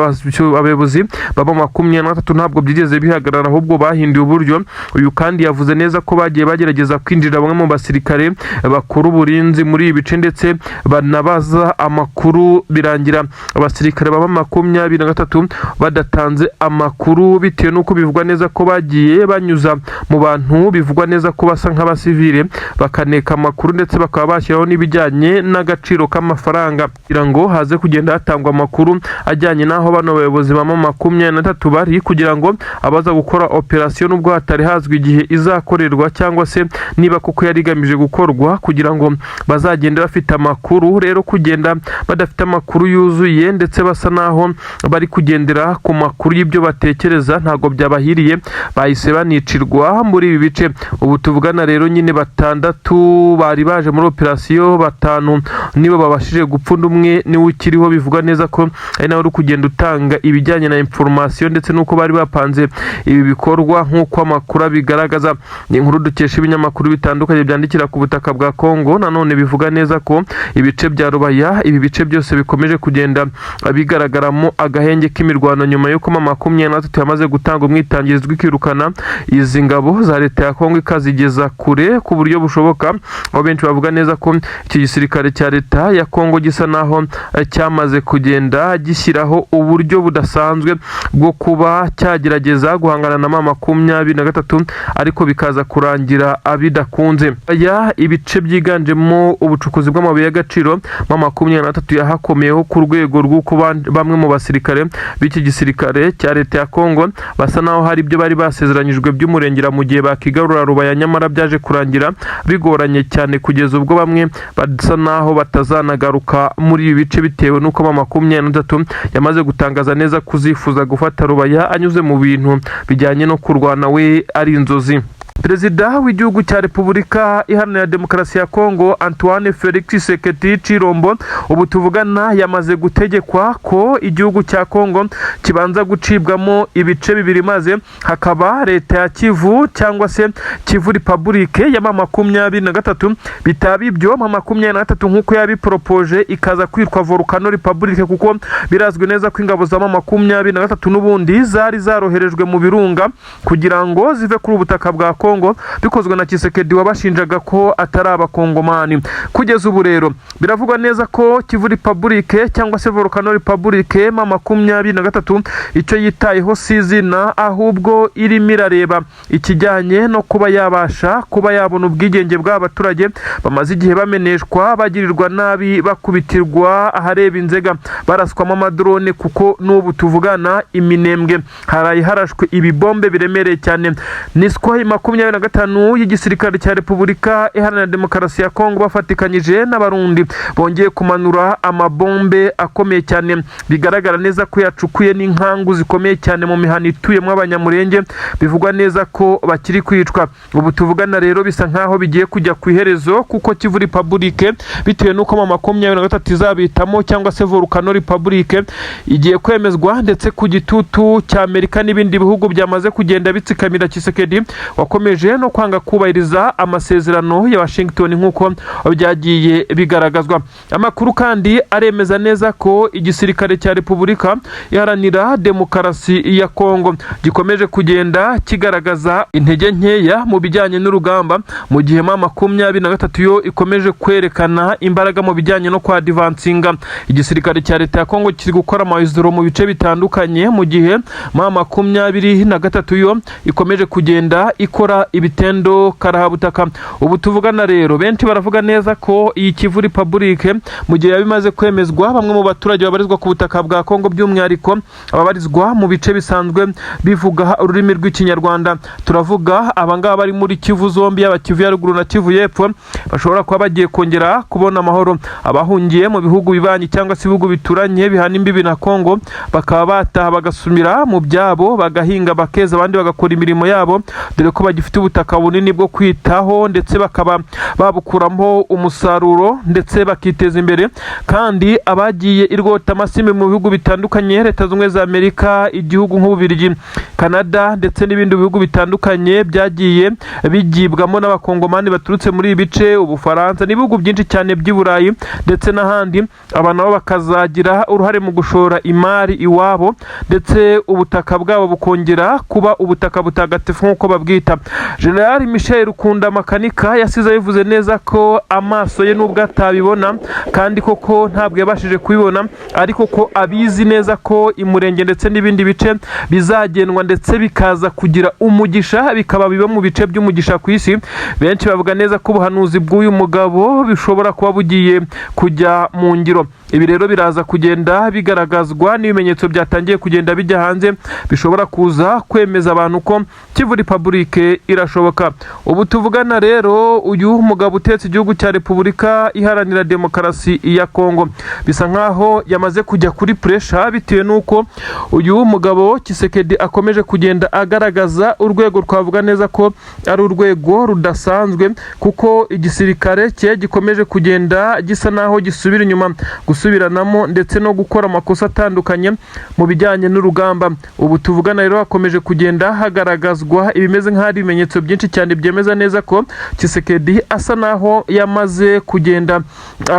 abayobozi baba M23 ntabwo byigeze bihagarara, ahubwo bahinduye uburyo. Uyu kandi yavuze neza ko bagiye bagerageza kwinjira bamwe mu basirikare bakuru uburinzi muri ibi bice ndetse banabaza amakuru, birangira abasirikare baba M23 badatanze amakuru bitewe nuko bivugwa neza ko bagiye banyuza mu bantu bivugwa neza ko basa nk'abasivile bakaneka amakuru ndetse bakaba bashyiraho n'ibijyanye n'agaciro k'amafaranga kugira ngo haze kugenda hatangwa amakuru ajyanye n'aho bano bayobozi ba M23 bari, kugira ngo abaza gukora operasiyo nubwo hatari hazwi igihe izakorerwa cyangwa se niba kuko yari igamije gukorwa, kugira ngo bazagende bafite amakuru. Rero kugenda badafite amakuru yuzuye ndetse basa naho bari kugendera ku makuru y'ibyo batekereza ntago byabahiriye, bahise banicirwa muri ibi bice. Ubu tuvugana rero nyine 6 bari baje muri operasiyo, 5 nibo babashije gupfunda, umwe niwe ukiriho. Bivuga neza ko ari nawe uri kugenda utanga ibijyanye na information ndetse nuko bari bapanze ibi bikorwa nk'uko amakuru bigaragaza. Ni inkuru dukesha ibinyamakuru bitandukanye byandikira ku butaka bwa Kongo. Nanone bivuga neza ko ibice bya Rubaya, ibi bice byose bikomeje kugenda bigaragaramo agahenge k'imirwano nyuma y'uko M23 yamaze gutanga umwitangirizwa ikirukana izi ngabo za leta ya Kongo ikazigeza kure ku buryo bushoboka. Aho benshi bavuga neza ko iki gisirikare cya leta ya Kongo gisa naho cyamaze kugenda gishyiraho uburyo budasanzwe bwo kuba cyagerageza guhangana na M23 ariko bikaza kurangira abidakunze. Aya ibice byiganjemo ubucukuzi bw'amabuye y'agaciro M23 yahakomeyeho ku rwego rw'uko bamwe mu basirikare b'iki gisirikare cya leta ya Kongo basa naho hari ibyo bari basezeranyijwe by'umurengera mu gihe bakigarura Rubaya, nyamara byaje kurangira bigoranye cyane kugeza ubwo bamwe basa naho batazanagaruka muri ibi bice bitewe nuko M23 yamaze gutangaza neza kuzifuza gufata Rubaya anyuze mu bintu bijyanye no kurwana we ari inzozi. Perezida w'igihugu cya Repubulika Iharanira Demokarasi ya Kongo Antoine Felix Tshisekedi Chilombo ubu tuvugana yamaze gutegekwa ko igihugu cya Kongo kibanza gucibwamo ibice bibiri, maze hakaba leta ya Kivu cyangwa se Kivu Republic ya M23 bitaba ibyo M23 nkuko yabipropoje ikaza kwitwa Volcano Republic, kuko birazwi neza ko ingabo za M23 n'ubundi zari zaroherejwe mu birunga kugira ngo zive kuri ubutaka bwa Kongo, bikozwe na Tshisekedi wabashinjaga ko atari abakongomani. Kugeza ubu rero biravugwa neza ko Kivu Republic cyangwa se Volcano Republic M23 icyo yitayeho sizina, ahubwo irimo irareba ikijyanye no kuba yabasha kuba yabona ubwigenge bw'abaturage bamaze igihe bameneshwa, bagirirwa nabi, bakubitirwa ahareba inzega, baraswamo amadrone, kuko n'ubu tuvugana iminembwe haraye harashwe ibibombe biremereye cyane. Ni Sukhoi 24 25 y'igisirikare cya Repubulika Iharanira Demokarasi ya Kongo bafatikanyije n'abarundi bongeye kumanura amabombe akomeye cyane bigaragara neza ko yacukuye n'inkangu zikomeye cyane mu mihana ituyemo abanyamurenge bivugwa neza ko bakiri kwicwa. Ubu tuvugana rero bisa nkaho bigiye kujya ku iherezo kuko Kivu Republique bitewe nuko mu 23 izabitamo cyangwa se Volcano Republique igiye kwemezwa ndetse ku gitutu cya Amerika n'ibindi bihugu byamaze kugenda bitsikamira Tshisekedi wakomeje no kwanga kubahiriza amasezerano ya Washington nkuko byagiye bigaragazwa. Amakuru kandi aremeza neza ko igisirikare cya Repubulika Iharanira Demokarasi ya Kongo gikomeje kugenda kigaragaza intege nkeya mu bijyanye n'urugamba mu gihe ma 23 yo ikomeje kwerekana imbaraga mu bijyanye no kwa advancinga. Igisirikare cya leta ya Kongo kiri gukora amahizoro mu bice bitandukanye mu gihe ma 23 yo ikomeje kugenda ikora ibitendo karahabutaka. Ubu tuvugana rero benshi baravuga neza ko iyi Kivu Republique mu gihe yabimaze kwemezwa bamwe mu baturage babarizwa ku butaka bwa Kongo by'umwihariko ababarizwa mu bice bisanzwe bivuga ururimi rw'ikinyarwanda. Turavuga abangaba bari muri Kivu zombi yaba Kivu ya ruguru na Kivu y'epfo bashobora kuba bagiye kongera kubona amahoro. Abahungiye mu bihugu bibanyi cyangwa se ibihugu bituranye bihana imbibi na Kongo bakaba bataha bagasumira mu byabo bagahinga bakeza abandi bagakora imirimo yabo dore ko bagifite ubutaka bunini bwo kwitaho ndetse bakaba babukuramo umusaruro ndetse bakiteza imbere. Kandi abagiye irwota amasime mu bihugu bitandukanye Leta z'Ubumwe za Amerika, igihugu nk'Ububiligi, Canada ndetse n'ibindi bihugu bitandukanye byagiye bigibwamo n'abakongomani baturutse muri ibice Ubufaransa n'ibihugu byinshi cyane by'Iburayi ndetse n'ahandi. Abantu nabo bakazagira uruhare mu gushora imari iwabo ndetse ubutaka bwabo bukongera kuba ubutaka butagatifu nk'uko babwita. General Michel Rukunda Makanika yasize bivuze neza ko amaso ye nubwo atabibona kandi koko ntabwo yabashije kubibona ariko ko abizi neza ko imurenge ndetse n'ibindi bice bizagenwa ndetse bikaza kugira umugisha bikaba biba mu bice by'umugisha ku isi. Benshi bavuga neza ko ubuhanuzi bw'uyu mugabo bishobora kuba bugiye kujya mu ngiro. Ibi rero biraza kugenda bigaragazwa n'ibimenyetso byatangiye kugenda bijya hanze bishobora kuza kwemeza abantu ko Kivu Republique irashoboka. Ubu tuvugana rero uyu mugabo utetse igihugu cya Repubulika Iharanira Demokarasi ya Kongo bisa nkaho yamaze kujya kuri pressure bitewe nuko uyu mugabo Tshisekedi akomeje kugenda agaragaza urwego twavuga neza ko ari urwego rudasanzwe kuko igisirikare cye gikomeje kugenda gisa naho gisubira inyuma gusubiranamo ndetse no gukora amakosa atandukanye mu bijyanye n'urugamba. Ubu tuvugana rero hakomeje kugenda hagaragazwa ibimeze nk'ari ibimenyetso byinshi cyane byemeza neza ko Tshisekedi asa naho yamaze kugenda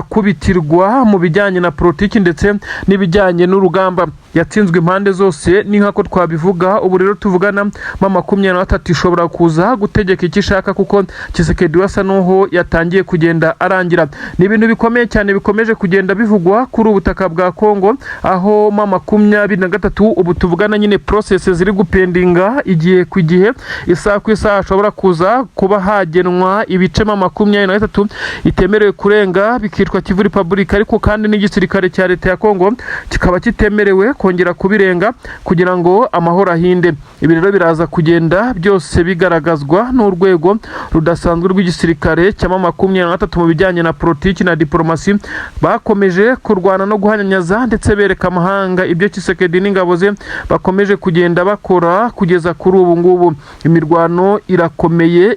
akubitirwa mu bijyanye na politiki ndetse n'ibijyanye n'urugamba. Yatsinzwe impande zose ni nkako twabivuga. Ubu rero tuvugana ma 23 ishobora kuza gutegeka icyo ishaka kuko Tshisekedi wasa n'uho yatangiye kugenda arangira. Ni ibintu bikomeye cyane bikomeje kugenda bivugwa kuri ubutaka bwa Kongo aho ma 23 ubu tuvugana nyine process ziri gupendinga igihe ku gihe isaha ku isaha ashobora kuza kuba hagenwa ibice ma 23 itemerewe kurenga bikitwa Kivu Republique ariko kandi n'igisirikare cya leta ya Kongo kikaba kitemerewe kongera kubirenga kugira ngo amahoro ahinde. Ibi rero biraza kugenda byose bigaragazwa n'urwego rudasanzwe rw'igisirikare cya 23 mu bijyanye na politiki na diplomasi bakomeje kurwana no guhanyanyaza ndetse bereka amahanga ibyo Tshisekedi n'ingabo ze bakomeje kugenda bakora kugeza kuri ubu ngubu. Imirwano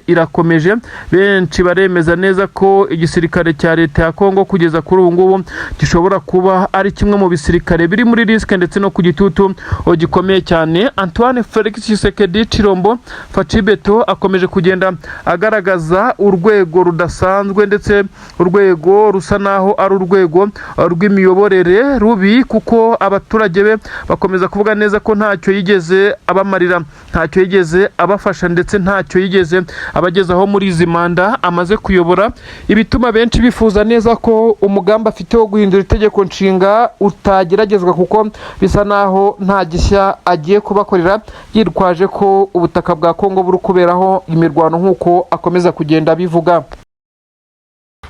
irakomeje benshi baremeza neza ko igisirikare cya leta ya Kongo kugeza kuri ubu ngubu gishobora kuba ari kimwe mu bisirikare biri muri risk ndetse no ku gitutu gikomeye cyane. Antoine Felix Tshisekedi Chilombo Facibeto akomeje kugenda agaragaza urwego rudasanzwe ndetse urwego rusa naho ari urwego rw'imiyoborere rubi kuko abaturage be bakomeza kuvuga neza ko ntacyo yigeze abamarira, ntacyo yigeze abafasha ndetse ntacyo yigeze abagezaho muri izi manda amaze kuyobora. Ibituma benshi bifuza neza ko umugamba afite wo guhindura itegeko nshinga utageragezwa kuko bisa naho nta gishya agiye kubakorera yitwaje ko ubutaka bwa Kongo buri kuberaho imirwano nk'uko akomeza kugenda bivuga.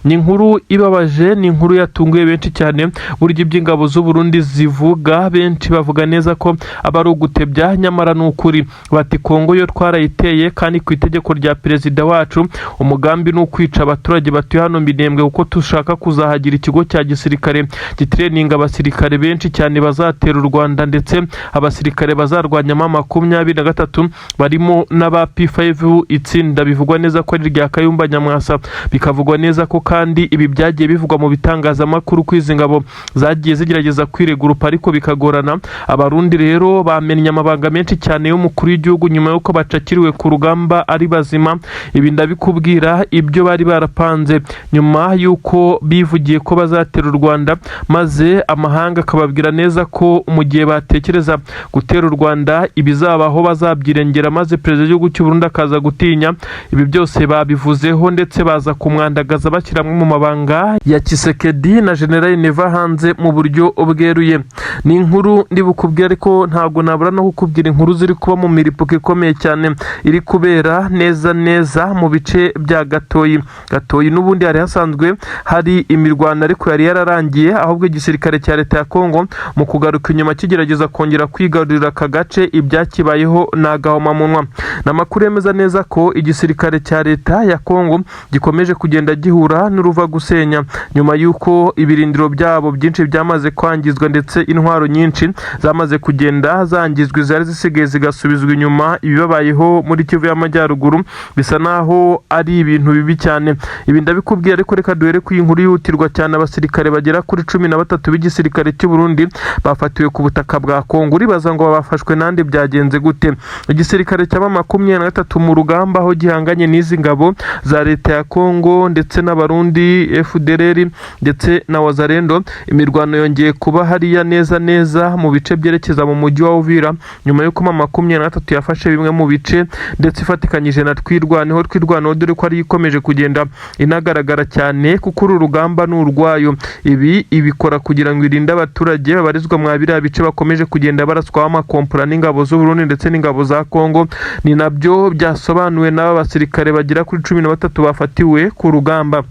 ni inkuru ibabaje, ni inkuru yatunguye benshi cyane. Burya iby'ingabo z'u Burundi zivuga, benshi bavuga neza ko aba ari ugutebya, nyamara ni ukuri. Bati Kongo yo twarayiteye kandi ku itegeko rya perezida wacu umugambi ni ukwica abaturage batuye hano Minembwe, kuko dushaka kuzahagira ikigo cya gisirikare gitreninga abasirikare benshi cyane bazatera u Rwanda, ndetse abasirikare bazarwanyamo 23 barimo n'aba P5 itsinda bivugwa neza ko ari rya Kayumba Nyamwasa. Bikavugwa neza ko kandi ibi byagiye bivugwa mu bitangazamakuru ko izi ngabo zagiye zigerageza kwiregurupa ariko bikagorana. Abarundi rero bamenye amabanga menshi cyane y'umukuru w'igihugu nyuma yuko bacakiriwe ku rugamba ari bazima. Ibi ndabikubwira ibyo bari barapanze nyuma yuko bivugiye ko bazatera u Rwanda, maze amahanga akababwira neza ko mu gihe batekereza gutera u Rwanda ibizabaho bazabyirengera, maze perezida w'igihugu cy'u Burundi akaza gutinya. Ibi byose babivuzeho ndetse baza kumwandagaza bashyiramo mu mabanga ya Tshisekedi na General Neva hanze mu buryo bweruye. Ni inkuru ndi bukubwira ariko ntabwo nabura no kukubwira inkuru ziri kuba mu miripuko ikomeye cyane iri kubera neza mu bice bya Gatoyi n'ubundi hari hasanzwe hari imirwano ariko yari yararangiye, ahubwo igisirikare cya leta ya Kongo mu kugaruka inyuma kigerageza kongera kwigarurira aka gace ibyakibayeho n'agahomamunwa. N'amakuru yemeza neza ko igisirikare cya leta ya Kongo gikomeje kugenda gihura n'uruva gusenya nyuma yuko ibirindiro byabo byinshi byamaze kwangizwa, ndetse intwaro nyinshi zamaze kugenda zangizwa, zari zisigaye zigasubizwa inyuma. Ibibabayeho muri Kivu y'Amajyaruguru bisa naho ari ibintu bibi cyane. Ibi ndabikubwira ariko reka duhere ku inkuru yihutirwa cyane. Abasirikare bagera kuri 13 b'igisirikare cy'u Burundi bafatiwe ku butaka bwa Kongo. Uribaza ngo babafashwe nande, byagenze gute? Igisirikare cy'aba 23 mu rugamba aho gihanganye n'izi ngabo za leta ya Kongo ndetse n'abarundi FDLR ndetse na Wazalendo. Imirwano yongeye kuba hariya neza mu bice byerekeza mu mujyi wa Uvira nyuma yuko 23 yafashe bimwe mu bice ndetse ifatikanyije na twirwaneho dore ko ari ikomeje kugenda inagaragara cyane kuko uru rugamba n'urwayo. Ibi ibikora kugira ngo irinde abaturage babarizwa mu biriya bice bakomeje kugenda baraswaho amakompura n'ingabo z'u Burundi ndetse n'ingabo za Kongo. Ni nabyo byasobanuwe n'aba basirikare bagera kuri 13 bafatiwe ku rugamba.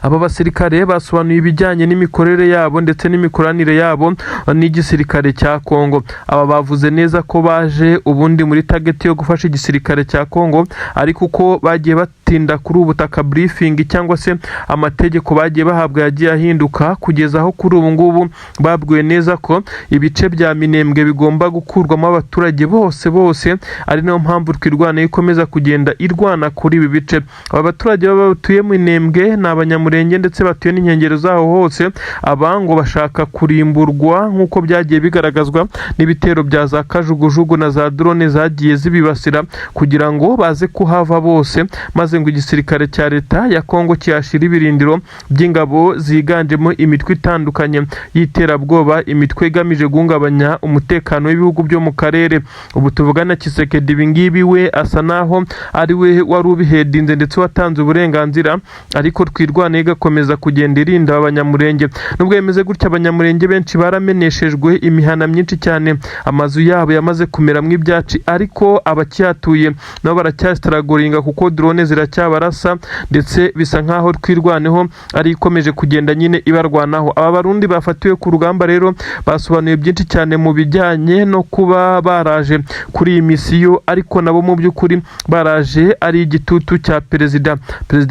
Aba basirikare basobanuye ibijyanye n'imikorere yabo ndetse n'imikoranire yabo n'igisirikare cya Kongo. Aba bavuze neza ko baje ubundi muri target yo gufasha igisirikare cya Kongo, ariko uko bagiye batinda kuri ubutaka briefing cyangwa se amategeko bagiye bahabwa yagiye ahinduka, kugeza aho kuri ubu ngubu babwiwe neza ko ibice bya Minembwe bigomba gukurwamo abaturage bose, ari nayo mpamvu twirwana ikomeza kugenda irwana kuri ibi bice. Aba baturage batuye mu Minembwe n'abanyamurenge ndetse batuye n'inkengero zaho hose, aba ngo bashaka kurimburwa nk'uko byagiye bigaragazwa n'ibitero bya za kajugujugu na za drone zagiye zibibasira, kugira ngo baze kuhava bose, maze ngo igisirikare cya leta ya Kongo kiyashira ibirindiro by'ingabo ziganjemo imitwe itandukanye y'iterabwoba, imitwe igamije guhungabanya umutekano w'ibihugu byo mu karere. Ubu tuvugana Tshisekedi ibingibi we asa naho ari we wari ubihedinze ndetse watanze uburenganzira, ariko twirwane igakomeza kugenda irinda abanyamurenge. Nubwo yemeze gutya, abanyamurenge benshi barameneshejwe, imihana myinshi cyane amazu yabo yamaze kumeramo ibyaci, ariko abacyatuye nabo baracyasitaragoringa kuko drone ziracyabarasa, ndetse bisa nkaho twirwaneho ari ikomeje kugenda nyine ibarwanaho. Aba barundi bafatiwe ku rugamba rero basobanuye byinshi cyane mu bijyanye no kuba baraje kuri iyi misiyo, ariko nabo mu by'ukuri baraje ari igitutu cya perezida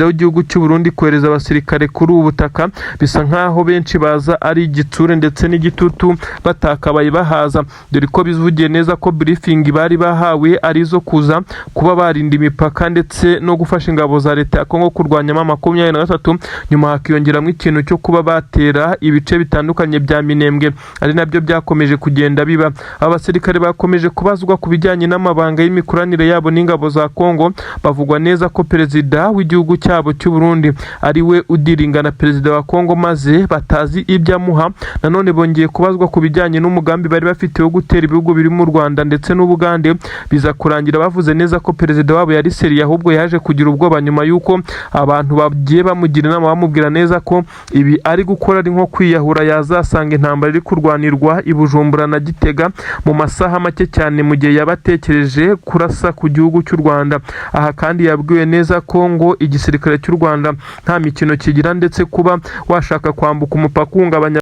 w'igihugu cy'u Burundi kohereza abasirikare kuri ubu butaka. Bisa nkaho benshi baza ari igitsure ndetse n'igitutu batakabaye bahaza, dore ko bivugiye neza ko briefing bari bahawe ari zo kuza kuba barinda imipaka ndetse no gufasha ingabo za leta ya Kongo kurwanya 23, nyuma hakiyongeramo ikintu cyo kuba batera ibice bitandukanye bya Minembwe, ari nabyo byakomeje kugenda biba. Aba basirikare bakomeje kubazwa ku bijyanye n'amabanga y'imikoranire yabo n'ingabo za Kongo. Bavugwa neza ko perezida w'igihugu cyabo cy'u Burundi ari we udiringa na perezida wa Kongo, maze batazi ibyo amuha. Nanone bongeye kubazwa ku bijyanye n'umugambi bari bafite wo gutera ibihugu biri mu Rwanda ndetse n'Ubugande, biza kurangira bavuze neza ko perezida wabo yari seriye, ahubwo yaje kugira ubwoba nyuma yuko abantu bagiye bamugira inama bamubwira neza ko ibi ari gukora ari nko kwiyahura, yazasanga intambara iri kurwanirwa i Bujumbura na Gitega mu masaha make cyane mu gihe yabatekereje kurasa ku gihugu cy'u Rwanda. Aha kandi yabwiwe neza ko ngo igisirikare cy'u Rwanda nta mikino kigira ndetse kuba washaka kwambuka umupaka uhungabanya